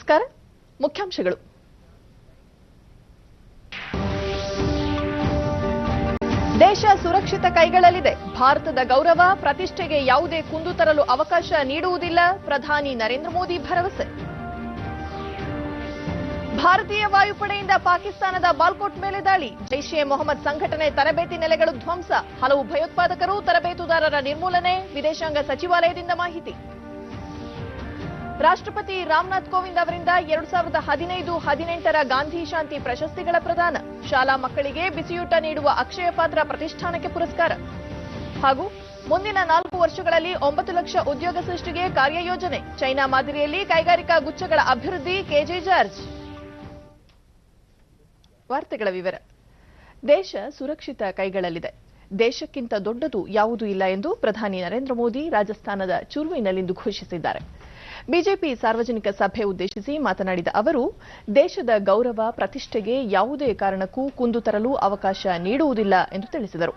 ನಮಸ್ಕಾರ. ಮುಖ್ಯಾಂಶಗಳು. ದೇಶ ಸುರಕ್ಷಿತ ಕೈಗಳಲ್ಲಿದೆ. ಭಾರತದ ಗೌರವ ಪ್ರತಿಷ್ಠೆಗೆ ಯಾವುದೇ ಕುಂದು ತರಲು ಅವಕಾಶ ನೀಡುವುದಿಲ್ಲ. ಪ್ರಧಾನಿ ನರೇಂದ್ರ ಮೋದಿ ಭರವಸೆ. ಭಾರತೀಯ ವಾಯುಪಡೆಯಿಂದ ಪಾಕಿಸ್ತಾನದ ಬಾಲ್ಕೋಟ್ ಮೇಲೆ ದಾಳಿ. ಜೈಷ್ ಎ ಮೊಹಮ್ಮದ್ ಸಂಘಟನೆ ತರಬೇತಿ ನೆಲೆಗಳು ಧ್ವಂಸ. ಹಲವು ಭಯೋತ್ಪಾದಕರು, ತರಬೇತುದಾರರ ನಿರ್ಮೂಲನೆ. ವಿದೇಶಾಂಗ ಸಚಿವಾಲಯದಿಂದ ಮಾಹಿತಿ. ರಾಷ್ಟ್ರಪತಿ ರಾಮನಾಥ್ ಕೋವಿಂದ್ ಅವರಿಂದ 2015-18ರ ಗಾಂಧಿ ಶಾಂತಿ ಪ್ರಶಸ್ತಿಗಳ ಪ್ರದಾನ. ಶಾಲಾ ಮಕ್ಕಳಿಗೆ ಬಿಸಿಯೂಟ ನೀಡುವ ಅಕ್ಷಯ ಪಾತ್ರ ಪ್ರತಿಷ್ಠಾನಕ್ಕೆ ಪುರಸ್ಕಾರ. ಹಾಗೂ ಮುಂದಿನ 4 ವರ್ಷಗಳಲ್ಲಿ 9 ಲಕ್ಷ ಉದ್ಯೋಗ ಸೃಷ್ಟಿಗೆ ಕಾರ್ಯಯೋಜನೆ. ಚೈನಾ ಮಾದರಿಯಲ್ಲಿ ಕೈಗಾರಿಕಾ ಗುಚ್ಛಗಳ ಅಭಿವೃದ್ಧಿ. KJ George. ವಾರ್ತೆಗಳ ವಿವರ. ದೇಶ ಸುರಕ್ಷಿತ ಕೈಗಳಲ್ಲಿದೆ. ದೇಶಕ್ಕಿಂತ ದೊಡ್ಡದು ಯಾವುದೂ ಇಲ್ಲ ಎಂದು ಪ್ರಧಾನಿ ನರೇಂದ್ರ ಮೋದಿ ರಾಜಸ್ಥಾನದ ಚುರುವಿನಲ್ಲಿಂದು ಘೋಷಿಸಿದ್ದಾರೆ. ಬಿಜೆಪಿ ಸಾರ್ವಜನಿಕ ಸಭೆ ಉದ್ದೇಶಿಸಿ ಮಾತನಾಡಿದ ಅವರು, ದೇಶದ ಗೌರವ ಪ್ರತಿಷ್ಠೆಗೆ ಯಾವುದೇ ಕಾರಣಕ್ಕೂ ಕುಂದು ತರಲು ಅವಕಾಶ ನೀಡುವುದಿಲ್ಲ ಎಂದು ತಿಳಿಸಿದರು.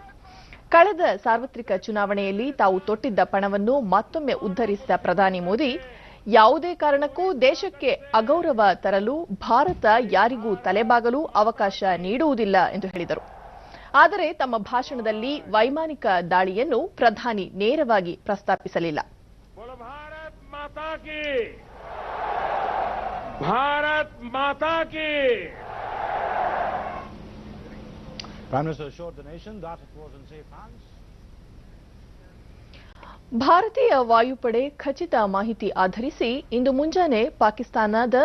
ಕಳೆದ ಸಾರ್ವತ್ರಿಕ ಚುನಾವಣೆಯಲ್ಲಿ ತಾವು ತೊಟ್ಟಿದ್ದ ಪಣವನ್ನು ಮತ್ತೊಮ್ಮೆ ಉದ್ಧರಿಸಿದ ಪ್ರಧಾನಿ ಮೋದಿ, ಯಾವುದೇ ಕಾರಣಕ್ಕೂ ದೇಶಕ್ಕೆ ಅಗೌರವ ತರಲು ಭಾರತ ಯಾರಿಗೂ ತಲೆಬಾಗಲು ಅವಕಾಶ ನೀಡುವುದಿಲ್ಲ ಎಂದು ಹೇಳಿದರು. ಆದರೆ ತಮ್ಮ ಭಾಷಣದಲ್ಲಿ ವೈಮಾನಿಕ ದಾಳಿಯನ್ನು ಪ್ರಧಾನಿ ನೇರವಾಗಿ ಪ್ರಸ್ತಾಪಿಸಲಿಲ್ಲ. भारत माता की Prime Minister assured the nation that it was in safe hands. ಭಾರತೀಯ ವಾಯುಪಡೆ ಖಚಿತ ಮಾಹಿತಿ ಆಧರಿಸಿ ಇಂದು ಮುಂಜಾನೆ ಪಾಕಿಸ್ತಾನದ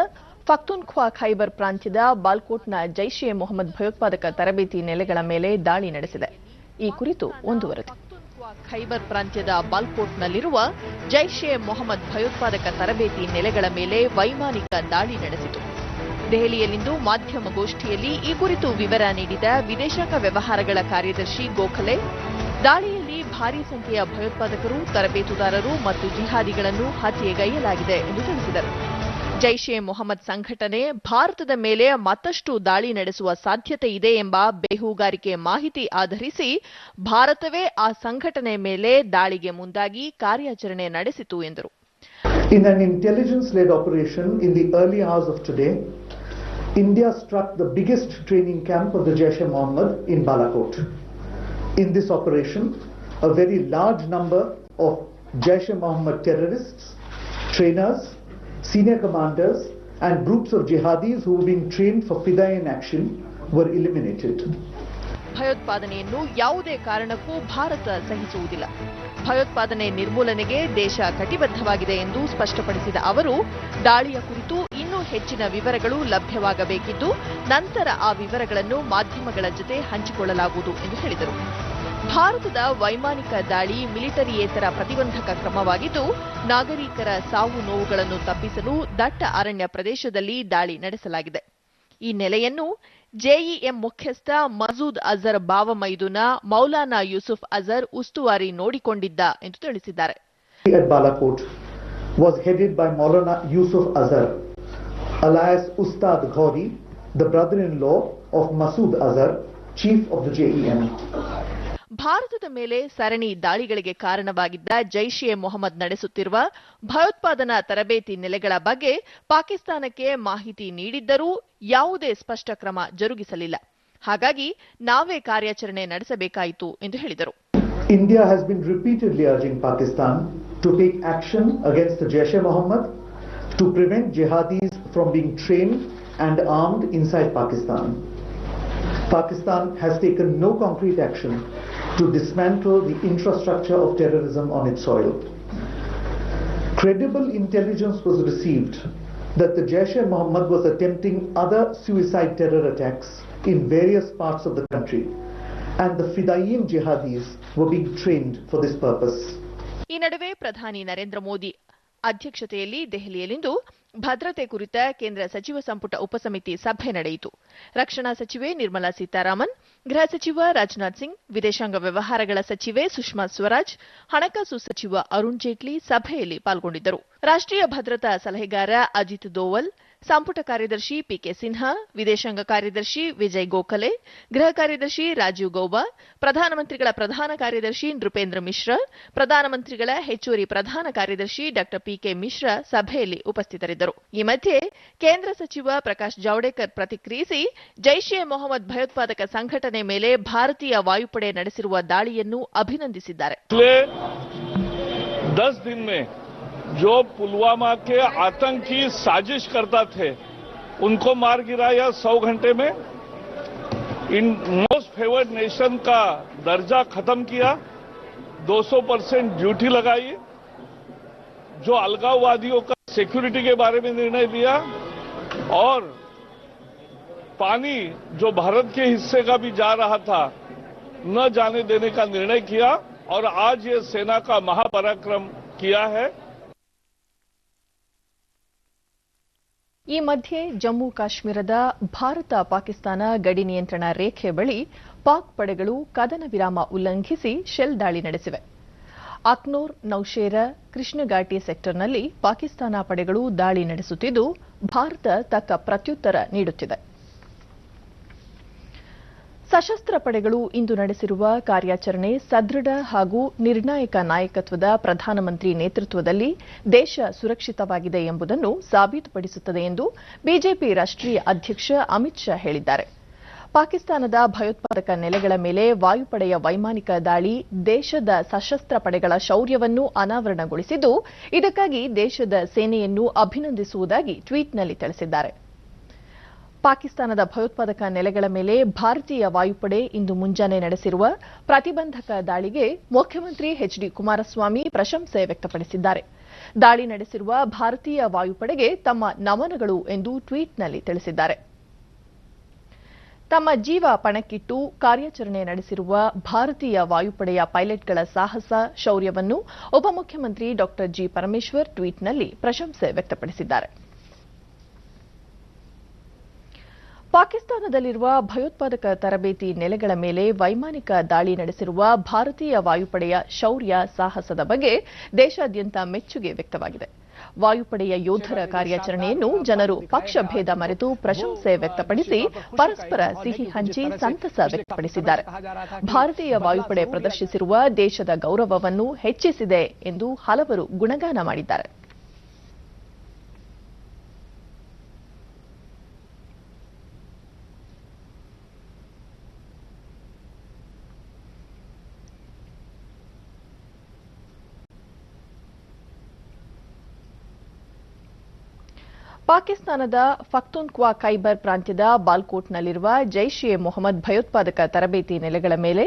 ಪಖ್ತೂನ್ಖ್ವಾ ಖೈಬರ್ ಪ್ರಾಂತ್ಯದ ಬಾಲ್ಕೋಟ್ನ ಜೈಷ್ ಎ ಮೊಹಮ್ಮದ್ ಭಯೋತ್ಪಾದಕ ತರಬೇತಿ ನೆಲೆಗಳ ಮೇಲೆ ದಾಳಿ ನಡೆಸಿದೆ. ಈ ಕುರಿತು ಒಂದು ವರದಿ. ಖೈಬರ್ ಪ್ರಾಂತ್ಯದ ಬಾಲ್ಕೋಟ್ನಲ್ಲಿರುವ ಜೈಷ್ ಎ ಮೊಹಮ್ಮದ್ ಭಯೋತ್ಪಾದಕ ತರಬೇತಿ ನೆಲೆಗಳ ಮೇಲೆ ವೈಮಾನಿಕ ದಾಳಿ ನಡೆಸಿತು. ದೆಹಲಿಯಲ್ಲಿಂದು ಮಾಧ್ಯಮಗೋಷ್ಠಿಯಲ್ಲಿ ಈ ಕುರಿತು ವಿವರ ನೀಡಿದ ವಿದೇಶಾಂಗ ವ್ಯವಹಾರಗಳ ಕಾರ್ಯದರ್ಶಿ ಗೋಖಲೆ, ದಾಳಿಯಲ್ಲಿ ಭಾರೀ ಸಂಖ್ಯೆಯ ಭಯೋತ್ಪಾದಕರು, ತರಬೇತುದಾರರು ಮತ್ತು ಜಿಹಾದಿಗಳನ್ನು ಹತ್ಯೆಗೈಯಲಾಗಿದೆ ಎಂದು ತಿಳಿಸಿದರು. ಜೈಷ್ ಎ ಮೊಹಮ್ಮದ್ ಸಂಘಟನೆ ಭಾರತದ ಮೇಲೆ ಮತ್ತಷ್ಟು ದಾಳಿ ನಡೆಸುವ ಸಾಧ್ಯತೆ ಇದೆ ಎಂಬ ಬೇಹುಗಾರಿಕೆ ಮಾಹಿತಿ ಆಧರಿಸಿ ಭಾರತವೇ ಆ ಸಂಘಟನೆ ಮೇಲೆ ದಾಳಿಗೆ ಮುಂದಾಗಿ ಕಾರ್ಯಾಚರಣೆ ನಡೆಸಿತು ಎಂದರು. In an intelligence-led operation in the early hours of today, India struck the biggest training camp of the Jaish-e-Mohammed in Balakot. In this operation, a very large number of Jaish-e-Mohammed terrorists, trainers, senior commanders and groups of jihadis who were being trained for Fidaian action were eliminated. ಭಯೋತ್ಪಾದನೆಯನ್ನು ಯಾವುದೇ ಕಾರಣಕ್ಕೂ ಭಾರತ ಸಹಿಸುವುದಿಲ್ಲ. ಭಯೋತ್ಪಾದನೆ ನಿರ್ಮೂಲನೆಗೆ ದೇಶ ಕಟಿಬದ್ಧವಾಗಿದೆ ಎಂದು ಸ್ಪಷ್ಟಪಡಿಸಿದ ಅವರು, ದಾಳಿಯ ಕುರಿತು ಇನ್ನೂ ಹೆಚ್ಚಿನ ವಿವರಗಳು ಲಭ್ಯವಾಗಬೇಕಿದ್ದು ನಂತರ ಆ ವಿವರಗಳನ್ನು ಮಾಧ್ಯಮಗಳ ಜೊತೆ ಹಂಚಿಕೊಳ್ಳಲಾಗುವುದು ಎಂದು ಹೇಳಿದರು. ಭಾರತದ ವೈಮಾನಿಕ ದಾಳಿ ಮಿಲಿಟರಿಯೇತರ ಪ್ರತಿಬಂಧಕ ಕ್ರಮವಾಗಿದ್ದು, ನಾಗರಿಕರ ಸಾವು ನೋವುಗಳನ್ನು ತಪ್ಪಿಸಲು ದಟ್ಟ ಅರಣ್ಯ ಪ್ರದೇಶದಲ್ಲಿ ದಾಳಿ ನಡೆಸಲಾಗಿದೆ. ಈ ನೆಲೆಯನ್ನು ಜೆಇಎಂ ಮುಖ್ಯಸ್ಥ ಮಸೂದ್ ಅಜರ್ ಬಾವಮೈದುನ ಮೌಲಾನಾ ಯೂಸುಫ್ ಅಜರ್ ಉಸ್ತುವಾರಿ ನೋಡಿಕೊಂಡಿದ್ದ ಎಂದು ತಿಳಿಸಿದ್ದಾರೆ. Balakot was headed by Maulana Yusuf Azhar, alias Ustad Ghori, the brother-in-law of Masood Azhar, chief of the JEM. ಭಾರತದ ಮೇಲೆ ಸರಣಿ ದಾಳಿಗಳಿಗೆ ಕಾರಣವಾಗಿದ್ದ ಜೈಷ್ ಎ ಮೊಹಮ್ಮದ್ ನಡೆಸುತ್ತಿರುವ ಭಯೋತ್ಪಾದನಾ ತರಬೇತಿ ನೆಲೆಗಳ ಬಗ್ಗೆ ಪಾಕಿಸ್ತಾನಕ್ಕೆ ಮಾಹಿತಿ ನೀಡಿದ್ದರೂ ಯಾವುದೇ ಸ್ಪಷ್ಟ ಕ್ರಮ ಜರುಗಿಸಲಿಲ್ಲ. ಹಾಗಾಗಿ ನಾವೇ ಕಾರ್ಯಾಚರಣೆ ನಡೆಸಬೇಕಾಯಿತು ಎಂದು ಹೇಳಿದರು. India has been repeatedly urging Pakistan to take action against the Jaish-e-Mohammed to prevent jihadis from being trained and armed inside Pakistan. Pakistan has taken no concrete action to dismantle the infrastructure of terrorism on its soil. Credible intelligence was received that the Jaish-e-Mohammed was attempting other suicide terror attacks in various parts of the country, and the Fidaiin jihadis were being trained for this purpose. ಈ ನಡುವೆ ಪ್ರಧಾನಿ ನರೇಂದ್ರ ಮೋದಿ ಅಧ್ಯಕ್ಷತೆಯಲ್ಲಿ ದೆಹಲಿಯಲ್ಲಿಂದು ಭದ್ರತೆ ಕುರಿತ ಕೇಂದ್ರ ಸಚಿವ ಸಂಪುಟ ಉಪಸಮಿತಿ ಸಭೆ ನಡೆಯಿತು. ರಕ್ಷಣಾ ಸಚಿವೆ ನಿರ್ಮಲಾ ಸೀತಾರಾಮನ್, ಗೃಹ ಸಚಿವ ರಾಜನಾಥ್ ಸಿಂಗ್, ವಿದೇಶಾಂಗ ವ್ಯವಹಾರಗಳ ಸಚಿವೆ ಸುಷ್ಮಾ ಸ್ವರಾಜ್, ಹಣಕಾಸು ಸಚಿವ ಅರುಣ್ ಜೇಟ್ಲಿ ಸಭೆಯಲ್ಲಿ ಪಾಲ್ಗೊಂಡಿದ್ದರು. ರಾಷ್ಟ್ರೀಯ ಭದ್ರತಾ ಸಲಹೆಗಾರ ಅಜಿತ್ ದೋವಲ್, ಸಂಪುಟ ಕಾರ್ಯದರ್ಶಿ ಪಿಕೆ ಸಿನ್ಹಾ, ವಿದೇಶಾಂಗ ಕಾರ್ಯದರ್ಶಿ ವಿಜಯ್ ಗೋಖಲೆ, ಗೃಹ ಕಾರ್ಯದರ್ಶಿ ರಾಜೀವ್ ಗೌಬಾ, ಪ್ರಧಾನಮಂತ್ರಿಗಳ ಪ್ರಧಾನ ಕಾರ್ಯದರ್ಶಿ ನೃಪೇಂದ್ರ ಮಿಶ್ರಾ, ಪ್ರಧಾನಮಂತ್ರಿಗಳ ಹೆಚ್ಚುವರಿ ಪ್ರಧಾನ ಕಾರ್ಯದರ್ಶಿ ಡಾ ಪಿಕೆ ಮಿಶ್ರಾ ಸಭೆಯಲ್ಲಿ ಉಪಸ್ಥಿತರಿದ್ದರು. ಈ ಮಧ್ಯೆ ಕೇಂದ್ರ ಸಚಿವ ಪ್ರಕಾಶ್ ಜಾವಡೇಕರ್ ಪ್ರತಿಕ್ರಿಯಿಸಿ, ಜೈಷ್ ಎ ಮೊಹಮ್ಮದ್ ಭಯೋತ್ಪಾದಕ ಸಂಘಟನೆ ಮೇಲೆ ಭಾರತೀಯ ವಾಯುಪಡೆ ನಡೆಸಿರುವ ದಾಳಿಯನ್ನು ಅಭಿನಂದಿಸಿದ್ದಾರೆ. 10 दिन में जो पुलवामा के आतंकी साजिश करता थे उनको मार गिराया 100 घंटे में, इन मोस्ट फेवर्ड नेशन का दर्जा खत्म किया, 200% ड्यूटी लगाई, जो अलगाववादियों का सिक्योरिटी के बारे में निर्णय लिया और पानी जो भारत के हिस्से का भी जा रहा था न जाने देने का निर्णय किया और आज ये सेना का महापराक्रम किया है. ಈ ಮಧ್ಯೆ ಜಮ್ಮು ಕಾಶ್ಮೀರದ ಭಾರತ ಪಾಕಿಸ್ತಾನ ಗಡಿ ನಿಯಂತ್ರಣ ರೇಖೆ ಬಳಿ ಪಾಕ್ ಪಡೆಗಳು ಕದನ ವಿರಾಮ ಉಲ್ಲಂಘಿಸಿ ಶೆಲ್ ದಾಳಿ ನಡೆಸಿವೆ. ಅಕ್ನೂರ್, ನೌಶೇರಾ, ಕೃಷ್ಣಘಾಟಿ ಸೆಕ್ಟರ್ನಲ್ಲಿ ಪಾಕಿಸ್ತಾನ ಪಡೆಗಳು ದಾಳಿ ನಡೆಸುತ್ತಿದ್ದು, ಭಾರತ ತಕ್ಕ ಪ್ರತ್ಯುತ್ತರ ನೀಡುತ್ತಿದೆ. ಸಶಸ್ತ್ರ ಪಡೆಗಳು ಇಂದು ನಡೆಸಿರುವ ಕಾರ್ಯಾಚರಣೆ ಸದೃಢ ಹಾಗೂ ನಿರ್ಣಾಯಕ ನಾಯಕತ್ವದ ಪ್ರಧಾನಮಂತ್ರಿ ನೇತೃತ್ವದಲ್ಲಿ ದೇಶ ಸುರಕ್ಷಿತವಾಗಿದೆ ಎಂಬುದನ್ನು ಸಾಬೀತುಪಡಿಸುತ್ತದೆ ಎಂದು ಬಿಜೆಪಿ ರಾಷ್ಟ್ರೀಯ ಅಧ್ಯಕ್ಷ ಅಮಿತ್ ಶಾ ಹೇಳಿದ್ದಾರೆ. ಪಾಕಿಸ್ತಾನದ ಭಯೋತ್ಪಾದಕ ನೆಲೆಗಳ ಮೇಲೆ ವಾಯುಪಡೆಯ ವೈಮಾನಿಕ ದಾಳಿ ದೇಶದ ಸಶಸ್ತ್ರ ಪಡೆಗಳ ಶೌರ್ಯವನ್ನು ಅನಾವರಣಗೊಳಿಸಿದ್ದು, ಇದಕ್ಕಾಗಿ ದೇಶದ ಸೇನೆಯನ್ನು ಅಭಿನಂದಿಸುವುದಾಗಿ ಟ್ವೀಟ್ನಲ್ಲಿ ತಿಳಿಸಿದ್ದಾರೆ. ಪಾಕಿಸ್ತಾನದ ಭಯೋತ್ಪಾದಕ ನೆಲೆಗಳ ಮೇಲೆ ಭಾರತೀಯ ವಾಯುಪಡೆ ಇಂದು ಮುಂಜಾನೆ ನಡೆಸಿರುವ ಪ್ರತಿಬಂಧಕ ದಾಳಿಗೆ ಮುಖ್ಯಮಂತ್ರಿ ಎಚ್ಡಿ ಕುಮಾರಸ್ವಾಮಿ ಪ್ರಶಂಸೆ ವ್ಯಕ್ತಪಡಿಸಿದ್ದಾರೆ. ದಾಳಿ ನಡೆಸಿರುವ ಭಾರತೀಯ ವಾಯುಪಡೆಗೆ ತಮ್ಮ ನಮನಗಳು ಎಂದು ಟ್ವೀಟ್ನಲ್ಲಿ ತಿಳಿಸಿದ್ದಾರೆ. ತಮ್ಮ ಜೀವ ಪಣಕ್ಕಿಟ್ಟು ಕಾರ್ಯಾಚರಣೆ ನಡೆಸಿರುವ ಭಾರತೀಯ ವಾಯುಪಡೆಯ ಪೈಲಟ್ಗಳ ಸಾಹಸ, ಶೌರ್ಯವನ್ನು ಉಪಮುಖ್ಯಮಂತ್ರಿ ಡಾ ಜಿ ಪರಮೇಶ್ವರ್ ಟ್ವೀಟ್ನಲ್ಲಿ ಪ್ರಶಂಸೆ ವ್ಯಕ್ತಪಡಿಸಿದ್ದಾರೆ. ಪಾಕಿಸ್ತಾನದಲ್ಲಿರುವ ಭಯೋತ್ಪಾದಕ ತರಬೇತಿ ನೆಲೆಗಳ ಮೇಲೆ ವೈಮಾನಿಕ ದಾಳಿ ನಡೆಸಿರುವ ಭಾರತೀಯ ವಾಯುಪಡೆಯ ಶೌರ್ಯ, ಸಾಹಸದ ಬಗ್ಗೆ ದೇಶಾದ್ಯಂತ ಮೆಚ್ಚುಗೆ ವ್ಯಕ್ತವಾಗಿದೆ. ವಾಯುಪಡೆಯ ಯೋಧರ ಕಾರ್ಯಾಚರಣೆಯನ್ನು ಜನರು ಪಕ್ಷಭೇದ ಮರೆತು ಪ್ರಶಂಸೆ ವ್ಯಕ್ತಪಡಿಸಿ ಪರಸ್ಪರ ಸಿಹಿ ಹಂಚಿ ಸಂತಸ ವ್ಯಕ್ತಪಡಿಸಿದ್ದಾರೆ. ಭಾರತೀಯ ವಾಯುಪಡೆ ಪ್ರದರ್ಶಿಸಿರುವ ದೇಶದ ಗೌರವವನ್ನು ಹೆಚ್ಚಿಸಿದೆ ಎಂದು ಹಲವರು ಗುಣಗಾನ ಮಾಡಿದ್ದಾರೆ. ಪಾಕಿಸ್ತಾನದ ಪಖ್ತೂನ್ಖ್ವಾ ಖೈಬರ್ ಪ್ರಾಂತ್ಯದ ಬಾಲ್ಕೋಟ್ನಲ್ಲಿರುವ ಜೈಷ್ ಎ ಮೊಹಮ್ಮದ್ ಭಯೋತ್ಪಾದಕ ತರಬೇತಿ ನೆಲೆಗಳ ಮೇಲೆ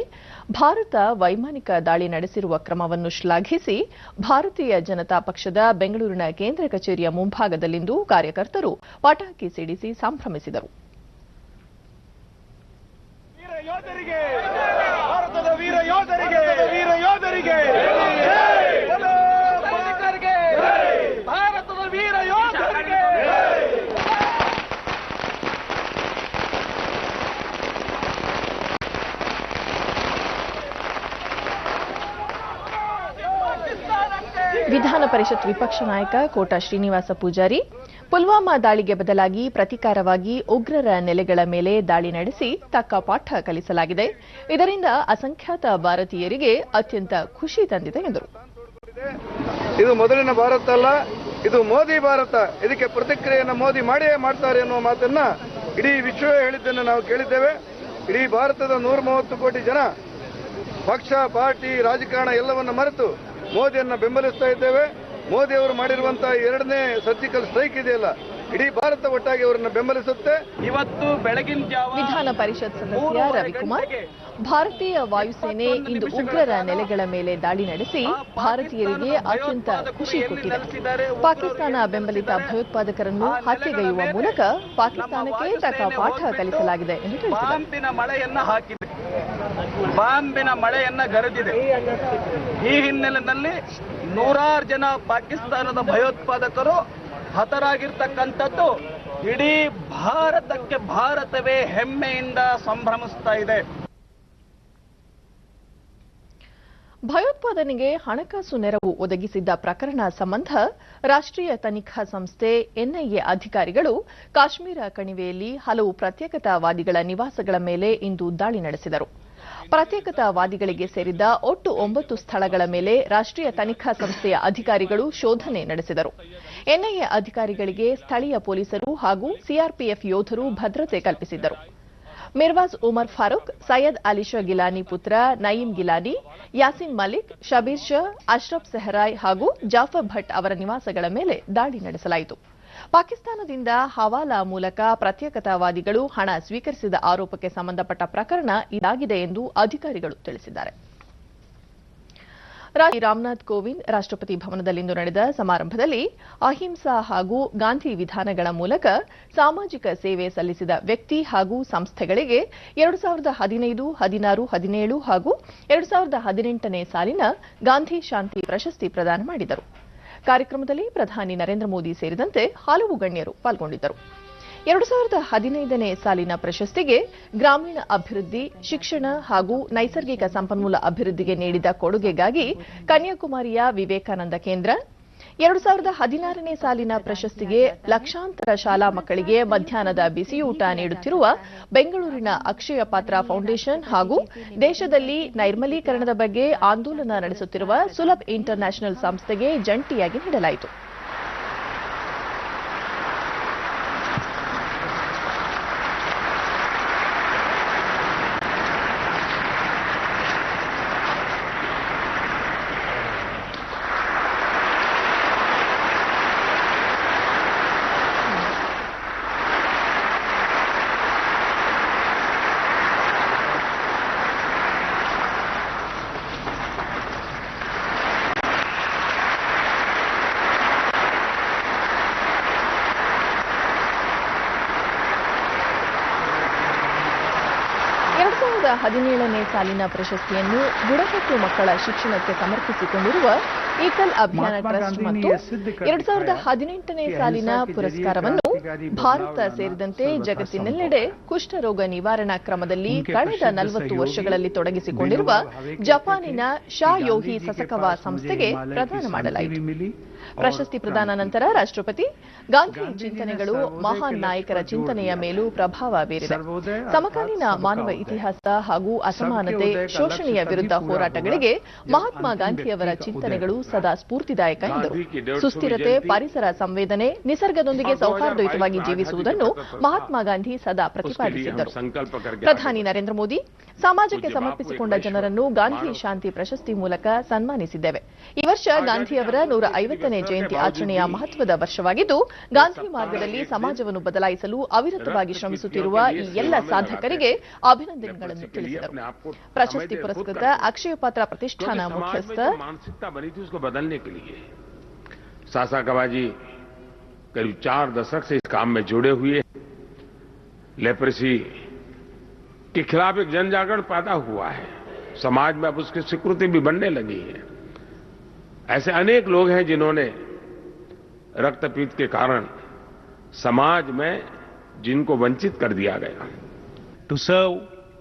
ಭಾರತ ವೈಮಾನಿಕ ದಾಳಿ ನಡೆಸಿರುವ ಕ್ರಮವನ್ನು ಶ್ಲಾಘಿಸಿ ಭಾರತೀಯ ಜನತಾ ಪಕ್ಷದ ಬೆಂಗಳೂರಿನ ಕೇಂದ್ರ ಕಚೇರಿಯ ಮುಂಭಾಗದಲ್ಲಿಂದು ಕಾರ್ಯಕರ್ತರು ಪಟಾಕಿ ಸಿಡಿಸಿ ಸಂಭ್ರಮಿಸಿದರು. ವಿಧಾನ ಪರಿಷತ್ ವಿಪಕ್ಷ ನಾಯಕ ಕೋಟಾ ಶ್ರೀನಿವಾಸ ಪೂಜಾರಿ, ಪುಲ್ವಾಮಾ ದಾಳಿಗೆ ಬದಲಾಗಿ ಪ್ರತೀಕಾರವಾಗಿ ಉಗ್ರರ ನೆಲೆಗಳ ಮೇಲೆ ದಾಳಿ ನಡೆಸಿ ತಕ್ಕ ಪಾಠ ಕಲಿಸಲಾಗಿದೆ. ಇದರಿಂದ ಅಸಂಖ್ಯಾತ ಭಾರತೀಯರಿಗೆ ಅತ್ಯಂತ ಖುಷಿ ತಂದಿದೆ ಎಂದರು. ಇದು ಮೊದಲಿನ ಭಾರತ ಅಲ್ಲ, ಇದು ಮೋದಿ ಭಾರತ. ಇದಕ್ಕೆ ಪ್ರತಿಕ್ರಿಯೆಯನ್ನು ಮೋದಿ ಮಾಡಿಯೇ ಮಾಡ್ತಾರೆ ಎನ್ನುವ ಮಾತನ್ನ ಇಡೀ ವಿಶ್ವವೇ ಹೇಳಿದ್ದನ್ನು ನಾವು ಕೇಳಿದ್ದೇವೆ. ಇಡೀ ಭಾರತದ 130 ಕೋಟಿ ಜನ ಪಕ್ಷ, ಪಾರ್ಟಿ, ರಾಜಕಾರಣ ಎಲ್ಲವನ್ನ ಮರೆತು ಮೋದಿಯನ್ನ ಬೆಂಬಲಿಸ್ತಾ ಇದ್ದೇವೆ. ಮೋದಿ ಅವರು ಮಾಡಿರುವಂತಹ 2ನೇ ಸರ್ಜಿಕಲ್ ಸ್ಟ್ರೈಕ್ ಇದೆಯಲ್ಲ, ಇಡೀ ಭಾರತ ಒಟ್ಟಾಗಿ ಅವರನ್ನು ಬೆಂಬಲಿಸುತ್ತೆ. ಇವತ್ತು ಬೆಳಗಿನ ಜಾವ ವಿಧಾನ ಪರಿಷತ್ ಸದಸ್ಯ ರವಿಕುಮಾರ್, ಭಾರತೀಯ ವಾಯುಸೇನೆ ಇಂದು ಉಗ್ರರ ನೆಲೆಗಳ ಮೇಲೆ ದಾಳಿ ನಡೆಸಿ ಭಾರತೀಯರಿಗೆ ಅತ್ಯಂತ ಖುಷಿ ಕೊಟ್ಟಿದೆ. ಪಾಕಿಸ್ತಾನ ಬೆಂಬಲಿತ ಭಯೋತ್ಪಾದಕರನ್ನು ಹತ್ಯೆಗೈಯುವ ಮೂಲಕ ಪಾಕಿಸ್ತಾನಕ್ಕೆ ತಕ್ಕ ಪಾಠ ಕಲಿಸಲಾಗಿದೆ ಎಂದು ತಿಳಿಸಿದರು. ಬಾಂಬಿನ ಮಳೆಯನ್ನ ಹಾಕಿದೆ, ಬಾಂಬಿನ ಮಳೆಯನ್ನ ಗರೆದಿದೆ. ಈ ಹಿನ್ನೆಲೆಯಲ್ಲಿ 100 ಜನ ಪಾಕಿಸ್ತಾನದ ಭಯೋತ್ಪಾದಕರು ಹತರಾಗಿರ್ತಕ್ಕಂಥದ್ದು ಇಡೀ ಭಾರತಕ್ಕೆ ಭಾರತವೇ ಹೆಮ್ಮೆಯಿಂದ ಸಂಭ್ರಮಿಸ್ತಾ ಇದೆ. ಭಯೋತ್ಪಾದನೆಗೆ ಹಣಕಾಸು ನೆರವು ಒದಗಿಸಿದ್ದ ಪ್ರಕರಣ ಸಂಬಂಧ ರಾಷ್ಟ್ರೀಯ ತನಿಖಾ ಸಂಸ್ಥೆ ಎನ್ಐಎ ಅಧಿಕಾರಿಗಳು ಕಾಶ್ಮೀರ ಕಣಿವೆಯಲ್ಲಿ ಹಲವು ಪ್ರತ್ಯೇಕತಾವಾದಿಗಳ ನಿವಾಸಗಳ ಮೇಲೆ ಇಂದು ದಾಳಿ ನಡೆಸಿದರು. ಪ್ರತ್ಯೇಕತಾವಾದಿಗಳಿಗೆ ಸೇರಿದ್ದ ಒಟ್ಟು 9 ಸ್ಥಳಗಳ ಮೇಲೆ ರಾಷ್ಟ್ರೀಯ ತನಿಖಾ ಸಂಸ್ಥೆಯ ಅಧಿಕಾರಿಗಳು ಶೋಧನೆ ನಡೆಸಿದರು. ಎನ್ಐಎ ಅಧಿಕಾರಿಗಳಿಗೆ ಸ್ಥಳೀಯ ಪೊಲೀಸರು ಹಾಗೂ ಸಿಆರ್ಪಿಎಫ್ ಯೋಧರು ಭದ್ರತೆ ಕಲ್ಪಿಸಿದ್ದರು. ಮಿರ್ವಾಜ್ ಉಮರ್ ಫಾರೂಕ್, ಸೈಯದ್ ಅಲಿ ಶಾ ಗಿಲಾನಿ ಪುತ್ರ ನಯೀಂ ಗಿಲಾನಿ, ಯಾಸಿನ್ ಮಲಿಕ್, ಶಬೀರ್ ಶಾ, ಅಶ್ರಫ್ ಸೆಹರಾಯ್ ಹಾಗೂ ಜಾಫರ್ ಭಟ್ ಅವರ ನಿವಾಸಗಳ ಮೇಲೆ ದಾಳಿ ನಡೆಸಲಾಯಿತು. ಪಾಕಿಸ್ತಾನದಿಂದ ಹವಾಲಾ ಮೂಲಕ ಪ್ರತ್ಯೇಕತಾವಾದಿಗಳು ಹಣ ಸ್ವೀಕರಿಸಿದ ಆರೋಪಕ್ಕೆ ಸಂಬಂಧಪಟ್ಟ ಪ್ರಕರಣ ಇದಾಗಿದೆ ಎಂದು ಅಧಿಕಾರಿಗಳು ತಿಳಿಸಿದ್ದಾರೆ. ರಾಷ್ಟ್ರಪತಿ ರಾಮನಾಥ್ ಕೋವಿಂದ್ ರಾಷ್ಟ್ರಪತಿ ಭವನದಲ್ಲಿಂದು ನಡೆದ ಸಮಾರಂಭದಲ್ಲಿ ಅಹಿಂಸಾ ಹಾಗೂ ಗಾಂಧಿ ವಿಧಾನಗಳ ಮೂಲಕ ಸಾಮಾಜಿಕ ಸೇವೆ ಸಲ್ಲಿಸಿದ ವ್ಯಕ್ತಿ ಹಾಗೂ ಸಂಸ್ಥೆಗಳಿಗೆ 2015, 16, 17 ಹಾಗೂ 2018ನೇ ಸಾಲಿನ ಗಾಂಧಿ ಶಾಂತಿ ಪ್ರಶಸ್ತಿ ಪ್ರದಾನ ಮಾಡಿದರು. ಕಾರ್ಯಕ್ರಮದಲ್ಲಿ ಪ್ರಧಾನಿ ನರೇಂದ್ರ ಮೋದಿ ಸೇರಿದಂತೆ ಹಲವು ಗಣ್ಯರು ಪಾಲ್ಗೊಂಡಿದ್ದರು. 2015ನೇ ಸಾಲಿನ ಪ್ರಶಸ್ತಿಗೆ ಗ್ರಾಮೀಣ ಅಭಿವೃದ್ಧಿ, ಶಿಕ್ಷಣ ಹಾಗೂ ನೈಸರ್ಗಿಕ ಸಂಪನ್ಮೂಲ ಅಭಿವೃದ್ಧಿಗೆ ನೀಡಿದ ಕೊಡುಗೆಗಾಗಿ ಕನ್ಯಾಕುಮಾರಿಯ ವಿವೇಕಾನಂದ ಕೇಂದ್ರ, 2016ನೇ ಸಾಲಿನ ಪ್ರಶಸ್ತಿಗೆ ಲಕ್ಷಾಂತರ ಶಾಲಾ ಮಕ್ಕಳಿಗೆ ಮಧ್ಯಾಹ್ನದ ಬಿಸಿಯೂಟ ನೀಡುತ್ತಿರುವ ಬೆಂಗಳೂರಿನ ಅಕ್ಷಯ ಪಾತ್ರ ಫೌಂಡೇಶನ್ ಹಾಗೂ ದೇಶದಲ್ಲಿ ನೈರ್ಮಲೀಕರಣದ ಬಗ್ಗೆ ಆಂದೋಲನ ನಡೆಸುತ್ತಿರುವ ಸುಲಭ್ ಇಂಟರ್ನ್ಯಾಷನಲ್ ಸಂಸ್ಥೆಗೆ ಜಂಟಿಯಾಗಿ ನೀಡಲಾಯಿತು. ನೇ ಸಾಲಿನ ಪ್ರಶಸ್ತಿಯನ್ನು ಬುಡಕಟ್ಟು ಮಕ್ಕಳ ಶಿಕ್ಷಣಕ್ಕೆ ಸಮರ್ಪಿಸಿಕೊಂಡಿರುವ ಈಕಲ್ ಅಭಿಯಾನ ಟ್ರಸ್ಟ್ ಮತ್ತು 2018ನೇ ಸಾಲಿನ ಪುರಸ್ಕಾರವನ್ನು ಭಾರತ ಸೇರಿದಂತೆ ಜಗತ್ತಿನೆಲ್ಲೆಡೆ ಕುಷ್ಠರೋಗ ನಿವಾರಣಾ ಕ್ರಮದಲ್ಲಿ ಕಳೆದ 40 ವರ್ಷಗಳಲ್ಲಿ ತೊಡಗಿಸಿಕೊಂಡಿರುವ ಜಪಾನಿನ ಶಾಯೋಹಿ ಸಸಕವಾ ಸಂಸ್ಥೆಗೆ ಪ್ರದಾನ ಮಾಡಲಾಯಿತು. ಪ್ರಶಸ್ತಿ ಪ್ರದಾನ ನಂತರ ರಾಷ್ಟ್ರಪತಿ ಗಾಂಧಿ ಚಿಂತನೆಗಳು ಮಹಾನ್ ನಾಯಕರ ಚಿಂತನೆಯ ಮೇಲೂ ಪ್ರಭಾವ ಬೀರಿದೆ. ಸಮಕಾಲೀನ ಮಾನವ ಇತಿಹಾಸ ಹಾಗೂ ಅಸಮಾನತೆ, ಶೋಷಣೆಯ ವಿರುದ್ಧ ಹೋರಾಟಗಳಿಗೆ ಮಹಾತ್ಮ ಗಾಂಧಿಯವರ ಚಿಂತನೆಗಳು ಸದಾ ಸ್ಫೂರ್ತಿದಾಯಕ ಎಂದರು. ಸುಸ್ಥಿರತೆ, ಪರಿಸರ ಸಂವೇದನೆ, ನಿಸರ್ಗದೊಂದಿಗೆ ಸೌಹಾರ್ದಯುತವಾಗಿ ಜೀವಿಸುವುದನ್ನು ಮಹಾತ್ಮ ಗಾಂಧಿ ಸದಾ ಪ್ರತಿಪಾದಿಸಿದ್ದರು. ಪ್ರಧಾನಿ ನರೇಂದ್ರ ಮೋದಿ ಸಮಾಜಕ್ಕೆ ಸಮರ್ಪಿಸಿಕೊಂಡ ಜನರನ್ನು ಗಾಂಧಿ ಶಾಂತಿ ಪ್ರಶಸ್ತಿ ಮೂಲಕ ಸನ್ಮಾನಿಸಿದ್ದೇವೆ. ಈ ವರ್ಷ ಗಾಂಧಿಯವರ 150ನೇ ಜಯಂತಿ ಆಚರಣೆಯ ಮಹತ್ವದ ವರ್ಷವಾಗಿದ್ದು, ಗಾಂಧಿ ಮಾರ್ಗದಲ್ಲಿ ಸಮಾಜವನ್ನು ಬದಲಾಯಿಸಲು ಅವಿರತವಾಗಿ ಶ್ರಮಿಸುತ್ತಿರುವ ಈ ಎಲ್ಲ ಸಾಧಕರಿಗೆ ಅಭಿನಂದನೆಗಳನ್ನು ತಿಳಿಸಿದರು. ಪ್ರಶಸ್ತಿ ಪುರಸ್ಕೃತ ಅಕ್ಷಯ ಪಾತ್ರ ಪ್ರತಿಷ್ಠಾನ ಮುಖ್ಯಸ್ಥ सासा कवाजी करीब 4 दशक से इस काम में जुड़े हुए, लेप्रेसी के खिलाफ एक जन जागरण पैदा हुआ है, समाज में अब उसकी स्वीकृति भी बनने लगी है. ऐसे अनेक लोग हैं जिन्होंने रक्तपीत के कारण समाज में जिनको वंचित कर दिया गया. To serve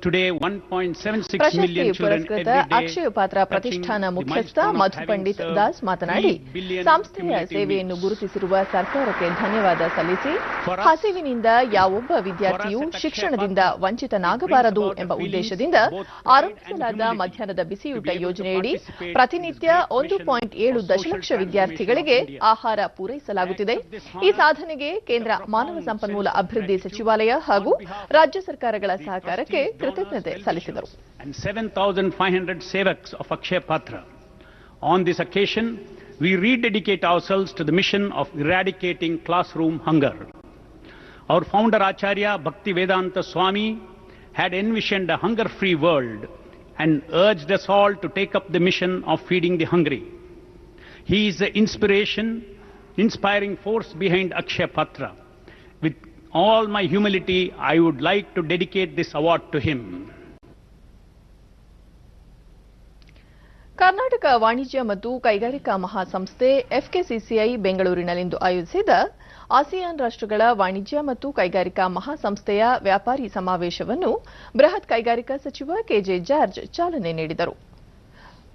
today 1.76 million children every day. ಅಕ್ಷಯ ಪಾತ್ರ ಪ್ರತಿಷ್ಠಾನ ಮುಖ್ಯಸ್ಥ ಮಧು ಪಂಡಿತ್ ದಾಸ್ ಮಾತನಾಡಿ, ಸಂಸ್ಥೆಯ ಸೇವೆಯನ್ನು ಗುರುತಿಸಿರುವ ಸರ್ಕಾರಕ್ಕೆ ಧನ್ಯವಾದ ಸಲ್ಲಿಸಿ, ಹಸಿವಿನಿಂದ ಯಾವೊಬ್ಬ ವಿದ್ಯಾರ್ಥಿಯೂ ಶಿಕ್ಷಣದಿಂದ ವಂಚಿತನಾಗಬಾರದು ಎಂಬ ಉದ್ದೇಶದಿಂದ ಆರಂಭಿಸಲಾದ ಮಧ್ಯಾಹ್ನದ ಬಿಸಿಯೂಟ ಯೋಜನೆಯಡಿ ಪ್ರತಿನಿತ್ಯ 1.7 ದಶಲಕ್ಷ ವಿದ್ಯಾರ್ಥಿಗಳಿಗೆ ಆಹಾರ ಪೂರೈಸಲಾಗುತ್ತಿದೆ. ಈ ಸಾಧನೆಗೆ ಕೇಂದ್ರ ಮಾನವ ಸಂಪನ್ಮೂಲ ಅಭಿವೃದ್ಧಿ ಸಚಿವಾಲಯ ಹಾಗೂ ರಾಜ್ಯ ಸರ್ಕಾರಗಳ ಸಹಕಾರಕ್ಕೆ ಕೃತಜ್ಞತೆ ಸಲ್ಲಿಸಿದರು. And 7,500 sevaks of Akshaya Patra. On this occasion, we rededicate ourselves to the mission of eradicating classroom hunger. Our founder Acharya Bhaktivedanta Swami had envisioned a hunger-free world and urged us all to take up the mission of feeding the hungry. He is the inspiring force behind Akshaya Patra. With all my humility, I would like to dedicate this award to him. Karnataka ವಾಣಿಜ್ಯ ಮತ್ತು ಕೈಗಾರಿಕಾ ಮಹಾಸಂಸ್ಥೆ FKCCI ಬೆಂಗಳೂರಿನಲ್ಲಿಂದು ಆಯೋಜಿಸಿದ ASEAN ರಾಷ್ಟ್ರಗಳ ವಾಣಿಜ್ಯ ಮತ್ತು ಕೈಗಾರಿಕಾ ಮಹಾಸಂಸ್ಥೆಯ ವ್ಯಾಪಾರಿ ಸಮಾವೇಶವನ್ನು ಬೃಹತ್ ಕೈಗಾರಿಕಾ ಸಚಿವ ಕೆಜೆ ಜಾರ್ಜ್ ಚಾಲನೆ ನೀಡಿದರು.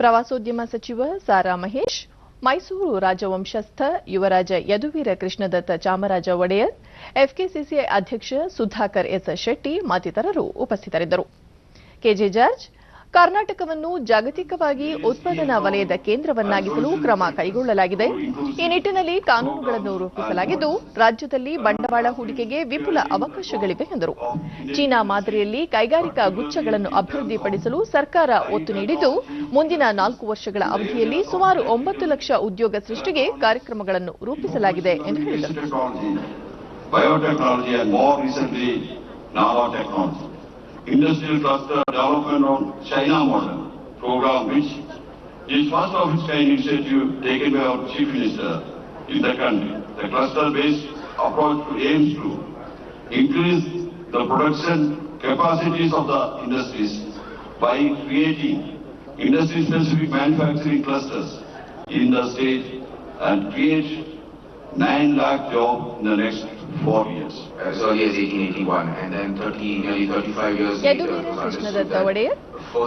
ಪ್ರವಾಸೋದ್ಯಮ ಸಚಿವ ಸಾರಾ ಮಹೇಶ್, ಮೈಸೂರು ರಾಜವಂಶಸ್ಥ ಯುವರಾಜ ಯದುವೀರ ಕೃಷ್ಣದತ್ತ ಚಾಮರಾಜ ಒಡೆಯರ್, ಎಫ್ಕೆಸಿಸಿಐ ಅಧ್ಯಕ್ಷ ಸುಧಾಕರ್ ಎಸ್ ಶೆಟ್ಟಿ ಮತ್ತಿತರರು ಉಪಸ್ಥಿತರಿದ್ದರು. ಕೆಜೆ ಜಾರ್ಜ್, ಕರ್ನಾಟಕವನ್ನು ಜಾಗತಿಕವಾಗಿ ಉತ್ಪಾದನಾ ವಲಯದ ಕೇಂದ್ರವನ್ನಾಗಿಸಲು ಕ್ರಮ ಕೈಗೊಳ್ಳಲಾಗಿದೆ. ಈ ನಿಟ್ಟಿನಲ್ಲಿ ಕಾನೂನುಗಳನ್ನು ರೂಪಿಸಲಾಗಿದ್ದು, ರಾಜ್ಯದಲ್ಲಿ ಬಂಡವಾಳ ಹೂಡಿಕೆಗೆ ವಿಪುಲ ಅವಕಾಶಗಳಿವೆ ಎಂದರು. ಚೀನಾ ಮಾದರಿಯಲ್ಲಿ ಕೈಗಾರಿಕಾ ಗುಚ್ಛಗಳನ್ನು ಅಭಿವೃದ್ಧಿಪಡಿಸಲು ಸರ್ಕಾರ ಒತ್ತು ನೀಡಿದ್ದು, ಮುಂದಿನ 4 ವರ್ಷಗಳ ಅವಧಿಯಲ್ಲಿ ಸುಮಾರು 9 ಲಕ್ಷ ಉದ್ಯೋಗ ಸೃಷ್ಟಿಗೆ ಕಾರ್ಯಕ್ರಮಗಳನ್ನು ರೂಪಿಸಲಾಗಿದೆ ಎಂದು ಹೇಳಿದರು. Industrial cluster development on China model program, which is first of its kind initiative taken by our Chief Minister in the country. The cluster-based approach aims to increase the production capacities of the industries by creating industry-specific manufacturing clusters in the state and create 9 lakh jobs in the next 4 years. As early as 1881 and then nearly 35 years later. Yaduveer Krishnadatta Wadiyar,